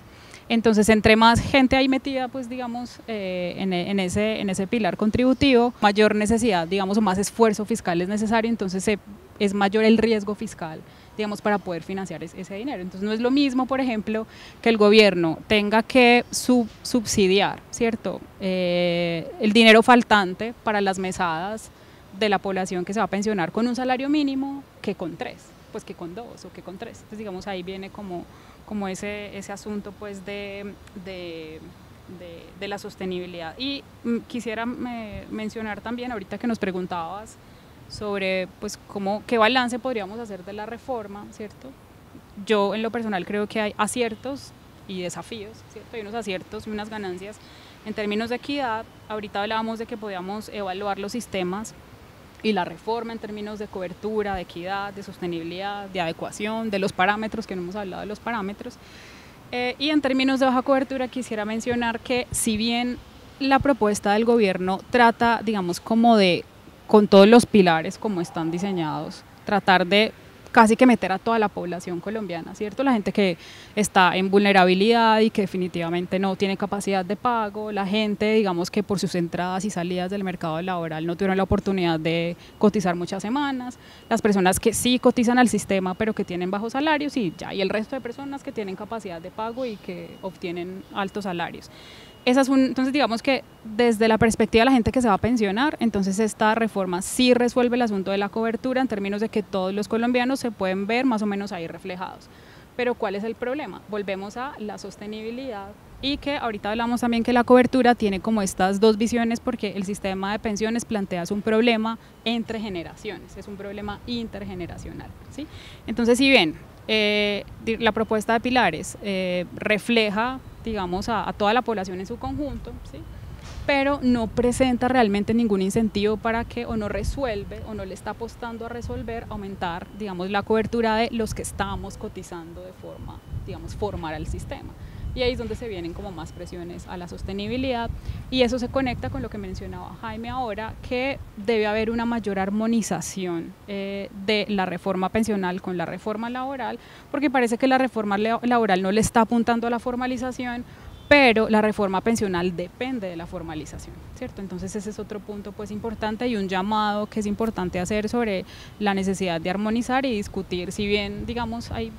Entonces, entre más gente ahí metida, pues digamos, en ese pilar contributivo, mayor necesidad, digamos, o más esfuerzo fiscal es necesario. Entonces es mayor el riesgo fiscal, digamos, para poder financiar ese dinero. Entonces no es lo mismo, por ejemplo, que el gobierno tenga que subsidiar, ¿cierto?, el dinero faltante para las mesadas de la población que se va a pensionar con un salario mínimo que con 3, pues que con 2 o que con 3. Entonces digamos ahí viene como ese asunto pues de la sostenibilidad. Y quisiera mencionar también, ahorita que nos preguntabas sobre pues qué balance podríamos hacer de la reforma, ¿cierto? Yo en lo personal creo que hay aciertos y desafíos, ¿cierto? Hay unos aciertos y unas ganancias en términos de equidad. Ahorita hablábamos de que podíamos evaluar los sistemas y la reforma en términos de cobertura, de equidad, de sostenibilidad, de adecuación, de los parámetros, que no hemos hablado de los parámetros. Y en términos de baja cobertura quisiera mencionar que si bien la propuesta del gobierno trata, digamos, como de, con todos los pilares como están diseñados, tratar de casi que meter a toda la población colombiana, ¿cierto? La gente que está en vulnerabilidad y que definitivamente no tiene capacidad de pago, la gente, digamos, que por sus entradas y salidas del mercado laboral no tuvieron la oportunidad de cotizar muchas semanas, las personas que sí cotizan al sistema pero que tienen bajos salarios y el resto de personas que tienen capacidad de pago y que obtienen altos salarios. Entonces digamos que desde la perspectiva de la gente que se va a pensionar, entonces esta reforma sí resuelve el asunto de la cobertura en términos de que todos los colombianos se pueden ver más o menos ahí reflejados. Pero ¿cuál es el problema? Volvemos a la sostenibilidad y que ahorita hablamos también que la cobertura tiene como estas dos visiones porque el sistema de pensiones plantea un problema entre generaciones, es un problema intergeneracional, ¿sí? Entonces si bien la propuesta de pilares refleja, digamos, a toda la población en su conjunto, ¿sí?, pero no presenta realmente ningún incentivo para que, o no resuelve, o no le está apostando a resolver, aumentar, digamos, la cobertura de los que estamos cotizando de forma, digamos, formar al sistema. Y ahí es donde se vienen como más presiones a la sostenibilidad y eso se conecta con lo que mencionaba Jaime ahora, que debe haber una mayor armonización de la reforma pensional con la reforma laboral, porque parece que la reforma laboral no le está apuntando a la formalización, pero la reforma pensional depende de la formalización, ¿cierto? Entonces ese es otro punto pues importante y un llamado que es importante hacer sobre la necesidad de armonizar y discutir, si bien digamos hay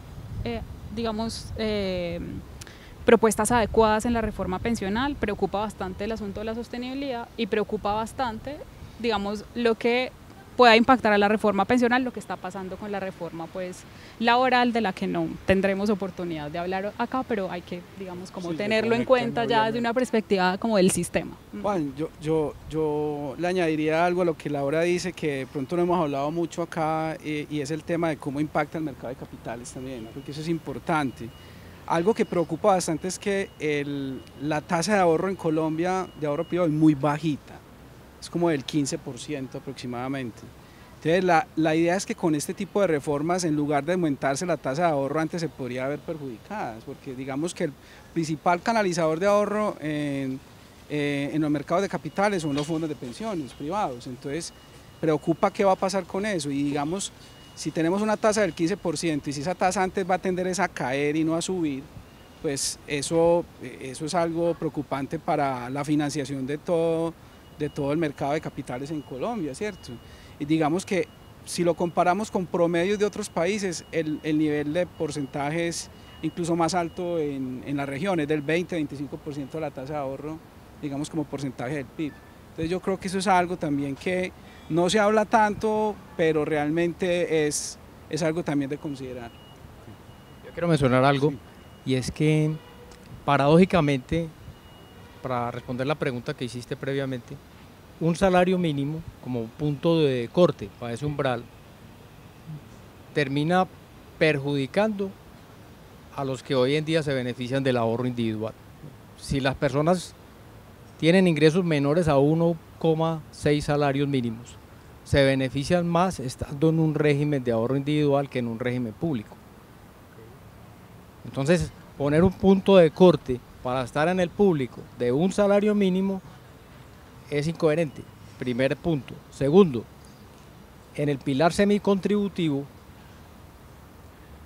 propuestas adecuadas en la reforma pensional, preocupa bastante el asunto de la sostenibilidad y preocupa bastante, digamos, lo que pueda impactar a la reforma pensional, lo que está pasando con la reforma pues laboral, de la que no tendremos oportunidad de hablar acá, pero hay que, digamos, como tenerlo en cuenta ya desde una perspectiva como del sistema. Juan, yo le añadiría algo a lo que Laura dice, que de pronto no hemos hablado mucho acá, y es el tema de cómo impacta el mercado de capitales también, porque eso es importante. Algo que preocupa bastante es que la tasa de ahorro en Colombia, de ahorro privado, es muy bajita, es como del 15% aproximadamente. Entonces la idea es que con este tipo de reformas, en lugar de aumentarse la tasa de ahorro, antes se podría haber perjudicadas, porque digamos que el principal canalizador de ahorro en los mercados de capitales son los fondos de pensiones privados. Entonces preocupa qué va a pasar con eso y digamos, si tenemos una tasa del 15% y si esa tasa antes va a tender a caer y no a subir, pues eso es algo preocupante para la financiación de todo el mercado de capitales en Colombia, ¿cierto? Y digamos que si lo comparamos con promedios de otros países, el nivel de porcentaje es incluso más alto en la región, es del 20-25% de la tasa de ahorro, digamos, como porcentaje del PIB. Entonces yo creo que eso es algo también que no se habla tanto, pero realmente es algo también de considerar. Yo quiero mencionar algo, sí, y es que paradójicamente, para responder la pregunta que hiciste previamente, un salario mínimo como punto de corte para ese umbral termina perjudicando a los que hoy en día se benefician del ahorro individual. Si las personas tienen ingresos menores a 1,6 salarios mínimos, se benefician más estando en un régimen de ahorro individual que en un régimen público. Entonces, poner un punto de corte para estar en el público de un salario mínimo es incoherente, primer punto. Segundo, en el pilar semicontributivo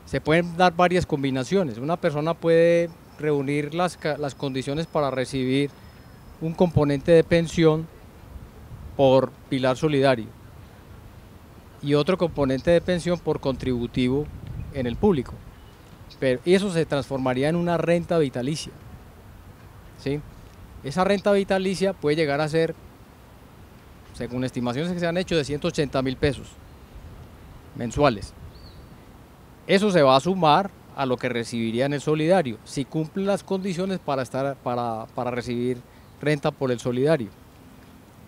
se pueden dar varias combinaciones. Una persona puede reunir las condiciones para recibir un componente de pensión por pilar solidario y otro componente de pensión por contributivo en el público. Y eso se transformaría en una renta vitalicia, ¿sí? Esa renta vitalicia puede llegar a ser, según estimaciones que se han hecho, de 180.000 pesos mensuales. Eso se va a sumar a lo que recibiría en el solidario, si cumplen las condiciones para recibir renta por el solidario.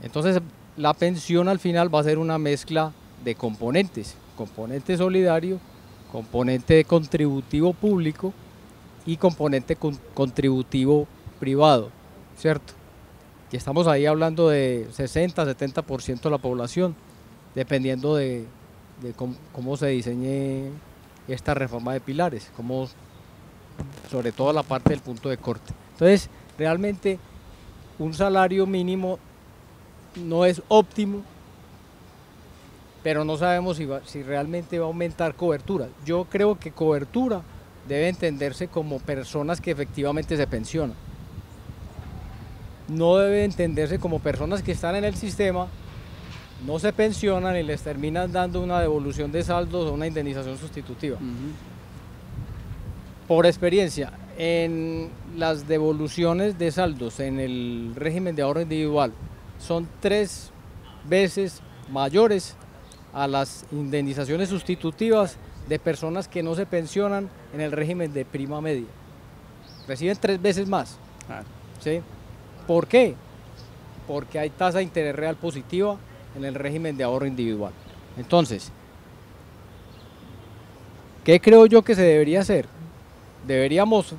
Entonces, la pensión al final va a ser una mezcla de componentes, componente solidario, componente contributivo público y componente contributivo privado, ¿cierto? Y estamos ahí hablando de 60-70% de la población, dependiendo de cómo se diseñe esta reforma de pilares, sobre todo la parte del punto de corte. Entonces, realmente un salario mínimo no es óptimo, pero no sabemos si realmente va a aumentar cobertura. Yo creo que cobertura debe entenderse como personas que efectivamente se pensionan. No debe entenderse como personas que están en el sistema, no se pensionan y les terminan dando una devolución de saldos o una indemnización sustitutiva. Por experiencia, en las devoluciones de saldos en el régimen de ahorro individual son 3 veces mayores a las indemnizaciones sustitutivas de personas que no se pensionan en el régimen de prima media. Reciben 3 veces más. ¿Sí? ¿Por qué? Porque hay tasa de interés real positiva en el régimen de ahorro individual. Entonces, ¿qué creo yo que se debería hacer? Deberíamos,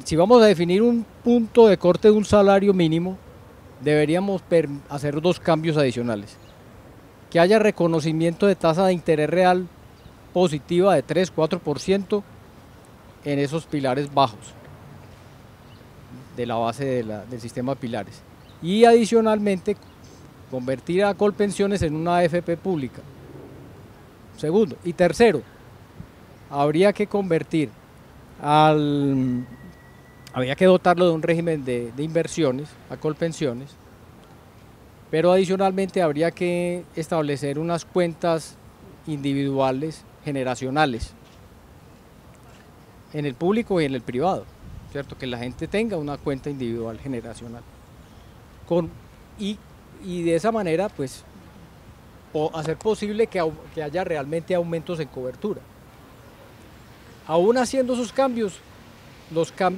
si vamos a definir un punto de corte de un salario mínimo, deberíamos hacer 2 cambios adicionales. Que haya reconocimiento de tasa de interés real positiva de 3-4% en esos pilares bajos de la base del sistema de pilares. Y adicionalmente, convertir a Colpensiones en una AFP pública. Segundo. Y tercero, habría que habría que dotarlo de un régimen de inversiones a Colpensiones, pero adicionalmente habría que establecer unas cuentas individuales generacionales en el público y en el privado, ¿cierto? Que la gente tenga una cuenta individual generacional. Y de esa manera, pues, hacer posible que haya realmente aumentos en cobertura. Aún haciendo esos cambios,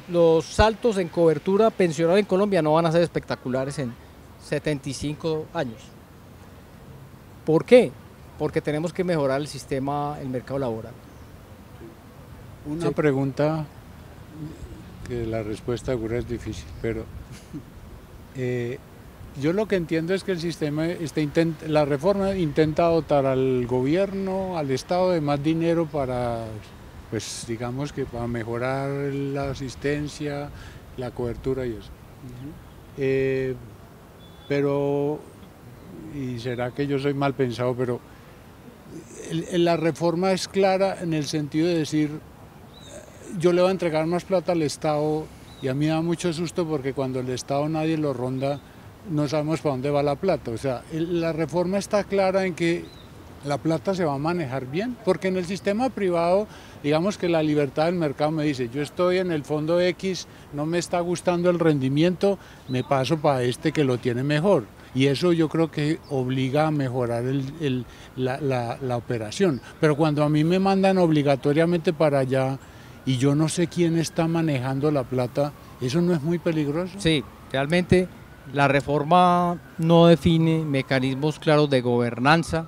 los saltos en cobertura pensional en Colombia no van a ser espectaculares en 75 años. ¿Por qué? Porque tenemos que mejorar el mercado laboral. Una pregunta que la respuesta segura es difícil, pero yo lo que entiendo es que el sistema, la reforma intenta dotar al gobierno, al Estado de más dinero para, pues digamos que para mejorar la asistencia, la cobertura y eso. Pero, y será que yo soy mal pensado, pero la reforma es clara en el sentido de decir, yo le voy a entregar más plata al Estado, y a mí me da mucho susto porque cuando el Estado nadie lo ronda, no sabemos para dónde va la plata. O sea, la reforma está clara en que la plata se va a manejar bien, porque en el sistema privado, digamos que la libertad del mercado me dice, yo estoy en el fondo X, no me está gustando el rendimiento, me paso para este que lo tiene mejor. Y eso yo creo que obliga a mejorar la operación. Pero cuando a mí me mandan obligatoriamente para allá y yo no sé quién está manejando la plata, ¿eso no es muy peligroso? Sí, realmente la reforma no define mecanismos claros de gobernanza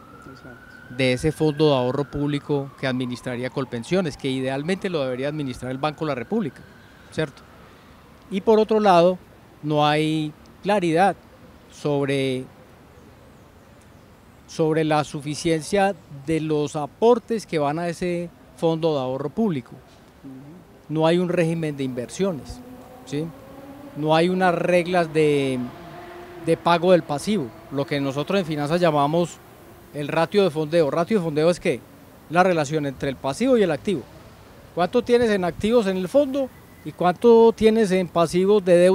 de ese fondo de ahorro público que administraría Colpensiones, que idealmente lo debería administrar el Banco de la República, ¿cierto? Y por otro lado, no hay claridad sobre la suficiencia de los aportes que van a ese fondo de ahorro público. No hay un régimen de inversiones, ¿sí? No hay unas reglas de pago del pasivo, lo que nosotros en finanzas llamamos el ratio de fondeo. Ratio de fondeo es ¿qué? La relación entre el pasivo y el activo. ¿Cuánto tienes en activos en el fondo y cuánto tienes en pasivos de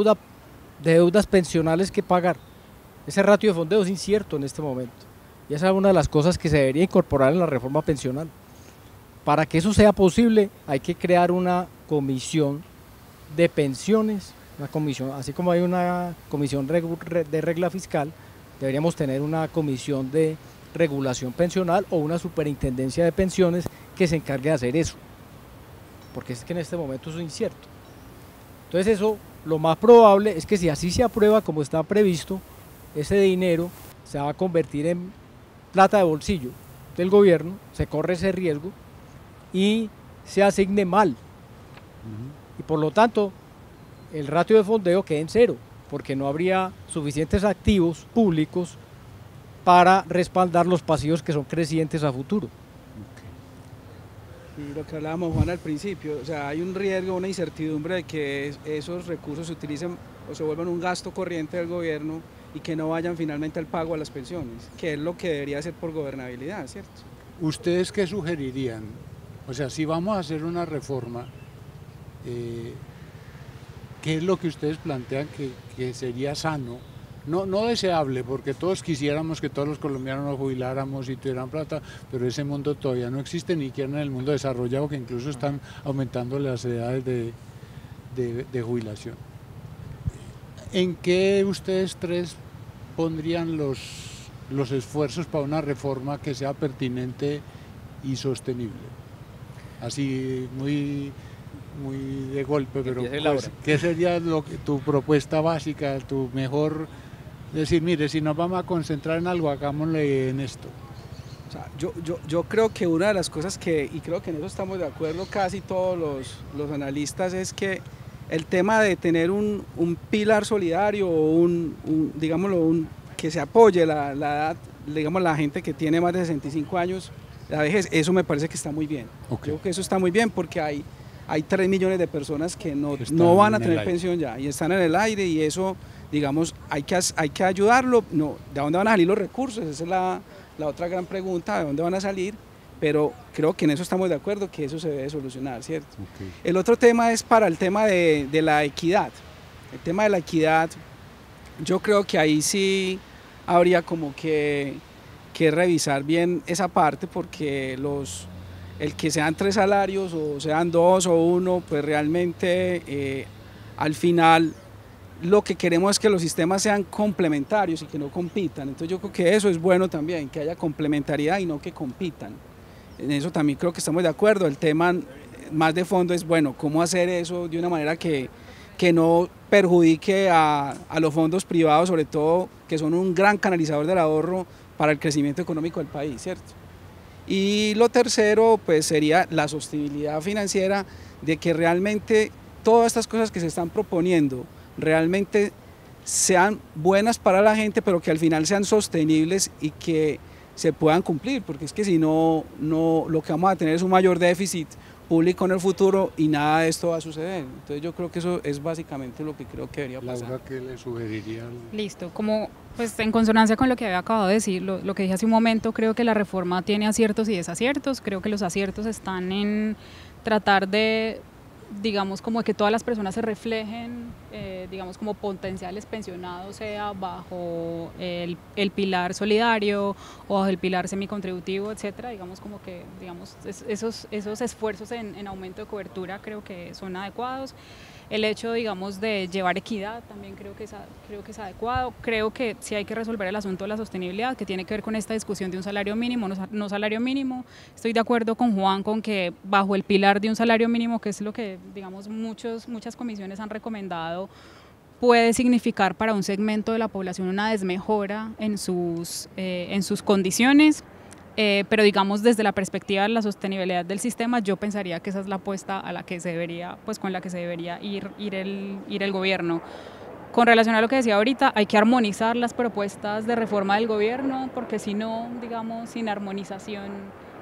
deudas pensionales que pagar? Ese ratio de fondeo es incierto en este momento. Y esa es una de las cosas que se debería incorporar en la reforma pensional. Para que eso sea posible hay que crear una comisión de pensiones, una comisión, así como hay una comisión de regla fiscal, deberíamos tener una comisión de regulación pensional o una superintendencia de pensiones que se encargue de hacer eso, porque es que en este momento eso es incierto. Entonces eso, lo más probable es que si así se aprueba como está previsto, ese dinero se va a convertir en plata de bolsillo del gobierno, se corre ese riesgo y se asigne mal. Y por lo tanto, el ratio de fondeo queda en cero, porque no habría suficientes activos públicos para respaldar los pasivos que son crecientes a futuro. Y lo que hablábamos, Juan, al principio, o sea, hay un riesgo, una incertidumbre de que esos recursos se utilicen o se vuelvan un gasto corriente del gobierno y que no vayan finalmente al pago a las pensiones, que es lo que debería hacer por gobernabilidad, ¿cierto? ¿Ustedes qué sugerirían? O sea, si vamos a hacer una reforma, ¿qué es lo que ustedes plantean que sería sano? No deseable, porque todos quisiéramos que todos los colombianos nos jubiláramos y tuvieran plata, pero ese mundo todavía no existe, ni siquiera en el mundo desarrollado, que incluso están aumentando las edades de jubilación. ¿En qué ustedes tres pondrían los esfuerzos para una reforma que sea pertinente y sostenible? Así muy de golpe, pero pues, ¿qué sería tu propuesta básica, tu mejor? Decir, mire, si nos vamos a concentrar en algo, hagámosle en esto. O sea, yo creo que una de las cosas y creo que en eso estamos de acuerdo casi todos los analistas, es que el tema de tener un pilar solidario o digámoslo, que se apoye la edad, digamos, la gente que tiene más de 65 años, la vejez, eso me parece que está muy bien. Okay. Creo que eso está muy bien porque hay 3 millones de personas que no van a tener pensión ya y están en el aire, y eso, digamos, hay que ayudarlo. No, ¿de dónde van a salir los recursos? Esa es la otra gran pregunta, ¿de dónde van a salir? Pero creo que en eso estamos de acuerdo, que eso se debe solucionar, ¿cierto? Okay. El otro tema es para el tema de la equidad. El tema de la equidad, yo creo que ahí sí habría como que revisar bien esa parte, porque el que sean 3 salarios o sean 2 o 1, pues realmente al final lo que queremos es que los sistemas sean complementarios y que no compitan. Entonces yo creo que eso es bueno también, que haya complementariedad y no que compitan. En eso también creo que estamos de acuerdo. El tema más de fondo es, bueno, cómo hacer eso de una manera que no perjudique a los fondos privados, sobre todo, que son un gran canalizador del ahorro para el crecimiento económico del país, ¿cierto? Y lo tercero, pues sería la sostenibilidad financiera, de que realmente todas estas cosas que se están proponiendo realmente sean buenas para la gente, pero que al final sean sostenibles y que se puedan cumplir, porque es que si no, lo que vamos a tener es un mayor déficit público en el futuro y nada de esto va a suceder. Entonces yo creo que eso es básicamente lo que creo que debería pasar. Laura, ¿qué le sugeriría? Listo, como pues en consonancia con lo que había acabado de decir, lo que dije hace un momento, creo que la reforma tiene aciertos y desaciertos. Creo que los aciertos están en tratar de, digamos, como que todas las personas se reflejen, digamos, como potenciales pensionados, sea bajo el pilar solidario o bajo el pilar semicontributivo, etcétera. Digamos, como que, digamos, esos esfuerzos en aumento de cobertura creo que son adecuados. El hecho, digamos, de llevar equidad también creo que es adecuado. Creo que sí hay que resolver el asunto de la sostenibilidad, que tiene que ver con esta discusión de un salario mínimo, no salario mínimo. Estoy de acuerdo con Juan con que bajo el pilar de un salario mínimo, que es lo que, digamos, muchas comisiones han recomendado, puede significar para un segmento de la población una desmejora en sus condiciones. Pero digamos, desde la perspectiva de la sostenibilidad del sistema, yo pensaría que esa es la apuesta a la que se debería, pues con la que se debería ir el gobierno. Con relación a lo que decía ahorita, hay que armonizar las propuestas de reforma del gobierno, porque si no, digamos, sin armonización,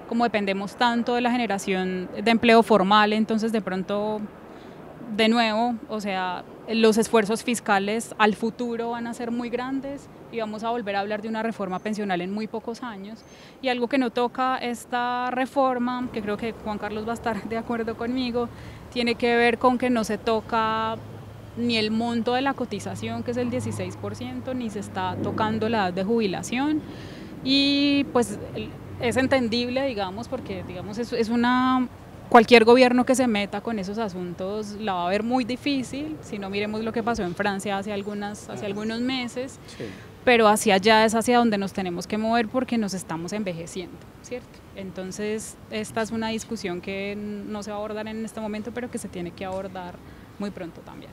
como dependemos tanto de la generación de empleo formal, entonces de pronto, de nuevo, o sea, los esfuerzos fiscales al futuro van a ser muy grandes y vamos a volver a hablar de una reforma pensional en muy pocos años. Y algo que no toca esta reforma, que creo que Juan Carlos va a estar de acuerdo conmigo, tiene que ver con que no se toca ni el monto de la cotización, que es el 16%, ni se está tocando la edad de jubilación. y pues es entendible, digamos, porque digamos es una... Cualquier gobierno que se meta con esos asuntos la va a ver muy difícil, si no miremos lo que pasó en Francia hace algunos meses, sí. Pero hacia allá es hacia donde nos tenemos que mover porque nos estamos envejeciendo, ¿cierto? Entonces esta es una discusión que no se va a abordar en este momento, pero que se tiene que abordar muy pronto también.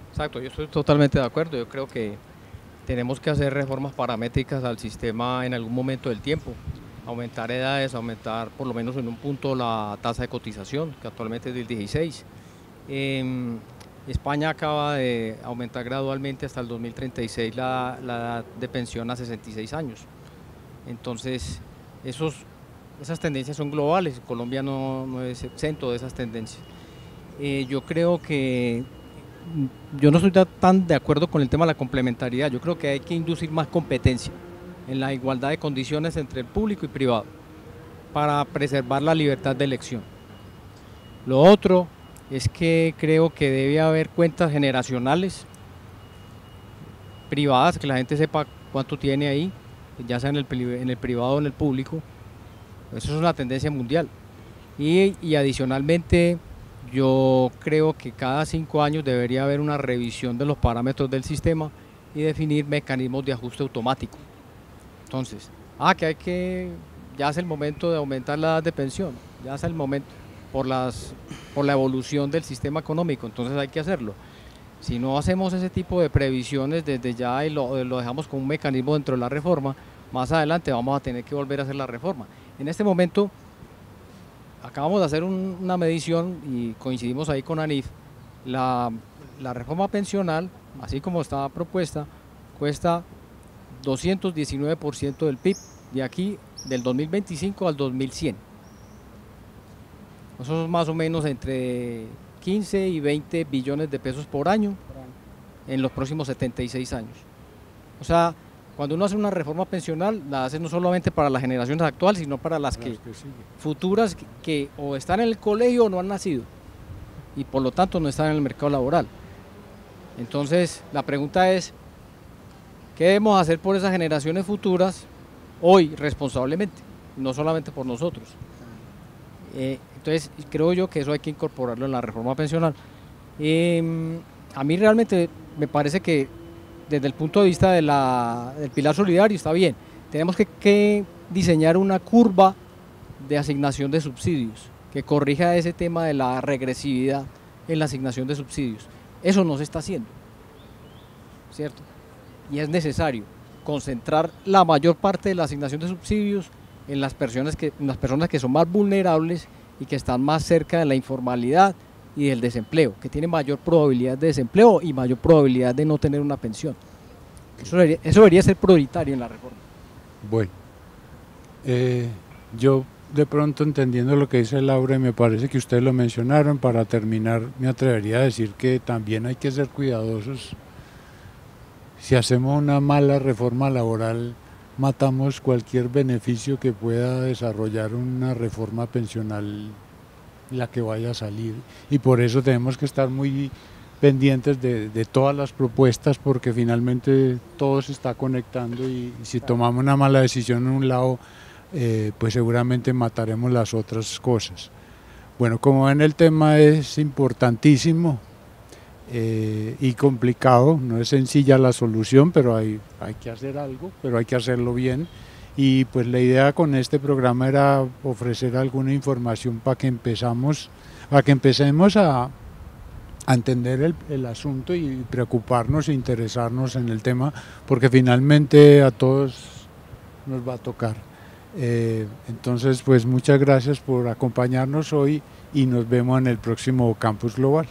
Exacto, yo estoy totalmente de acuerdo, yo creo que tenemos que hacer reformas paramétricas al sistema en algún momento del tiempo. Aumentar edades, aumentar por lo menos en un punto la tasa de cotización, que actualmente es del 16. España acaba de aumentar gradualmente hasta el 2036 la edad de pensión a 66 años. Entonces, esas tendencias son globales, Colombia no es exento de esas tendencias. Yo creo que, yo no estoy tan de acuerdo con el tema de la complementariedad, yo creo que hay que inducir más competencia en la igualdad de condiciones entre el público y privado para preservar la libertad de elección. Lo otro es que creo que debe haber cuentas generacionales privadas, que la gente sepa cuánto tiene ahí, ya sea en el privado o en el público. Eso es una tendencia mundial. Y adicionalmente yo creo que cada 5 años debería haber una revisión de los parámetros del sistema y definir mecanismos de ajuste automático. Entonces, ya es el momento de aumentar la edad de pensión, ya es el momento por la evolución del sistema económico, entonces hay que hacerlo. Si no hacemos ese tipo de previsiones desde ya y lo dejamos como un mecanismo dentro de la reforma, más adelante vamos a tener que volver a hacer la reforma. En este momento, acabamos de hacer una medición y coincidimos ahí con ANIF, la reforma pensional, así como estaba propuesta, cuesta 219% del PIB de aquí del 2025 al 2100. Eso es más o menos entre 15 y 20 billones de pesos por año en los próximos 76 años. O sea, cuando uno hace una reforma pensional, la hace no solamente para las generaciones actuales, sino para las que futuras que o están en el colegio o no han nacido y por lo tanto no están en el mercado laboral. Entonces, la pregunta es, ¿qué debemos hacer por esas generaciones futuras hoy responsablemente? No solamente por nosotros. Entonces, creo yo que eso hay que incorporarlo en la reforma pensional. A mí realmente me parece que desde el punto de vista del pilar solidario está bien. Tenemos que diseñar una curva de asignación de subsidios que corrija ese tema de la regresividad en la asignación de subsidios. Eso no se está haciendo, ¿cierto? Y es necesario concentrar la mayor parte de la asignación de subsidios en las personas que son más vulnerables y que están más cerca de la informalidad y del desempleo, que tienen mayor probabilidad de desempleo y mayor probabilidad de no tener una pensión. Eso debería ser prioritario en la reforma. Bueno, yo de pronto entendiendo lo que dice Laura, y me parece que ustedes lo mencionaron, para terminar me atrevería a decir que también hay que ser cuidadosos. Si hacemos una mala reforma laboral, matamos cualquier beneficio que pueda desarrollar una reforma pensional, la que vaya a salir, y por eso tenemos que estar muy pendientes de todas las propuestas, porque finalmente todo se está conectando y si tomamos una mala decisión en un lado, pues seguramente mataremos las otras cosas. Bueno, como ven, el tema es importantísimo y complicado, no es sencilla la solución, pero hay que hacer algo, pero hay que hacerlo bien. Y pues la idea con este programa era ofrecer alguna información para que empecemos a entender el asunto y preocuparnos e interesarnos en el tema, porque finalmente a todos nos va a tocar. Entonces, pues muchas gracias por acompañarnos hoy y nos vemos en el próximo Campus Global.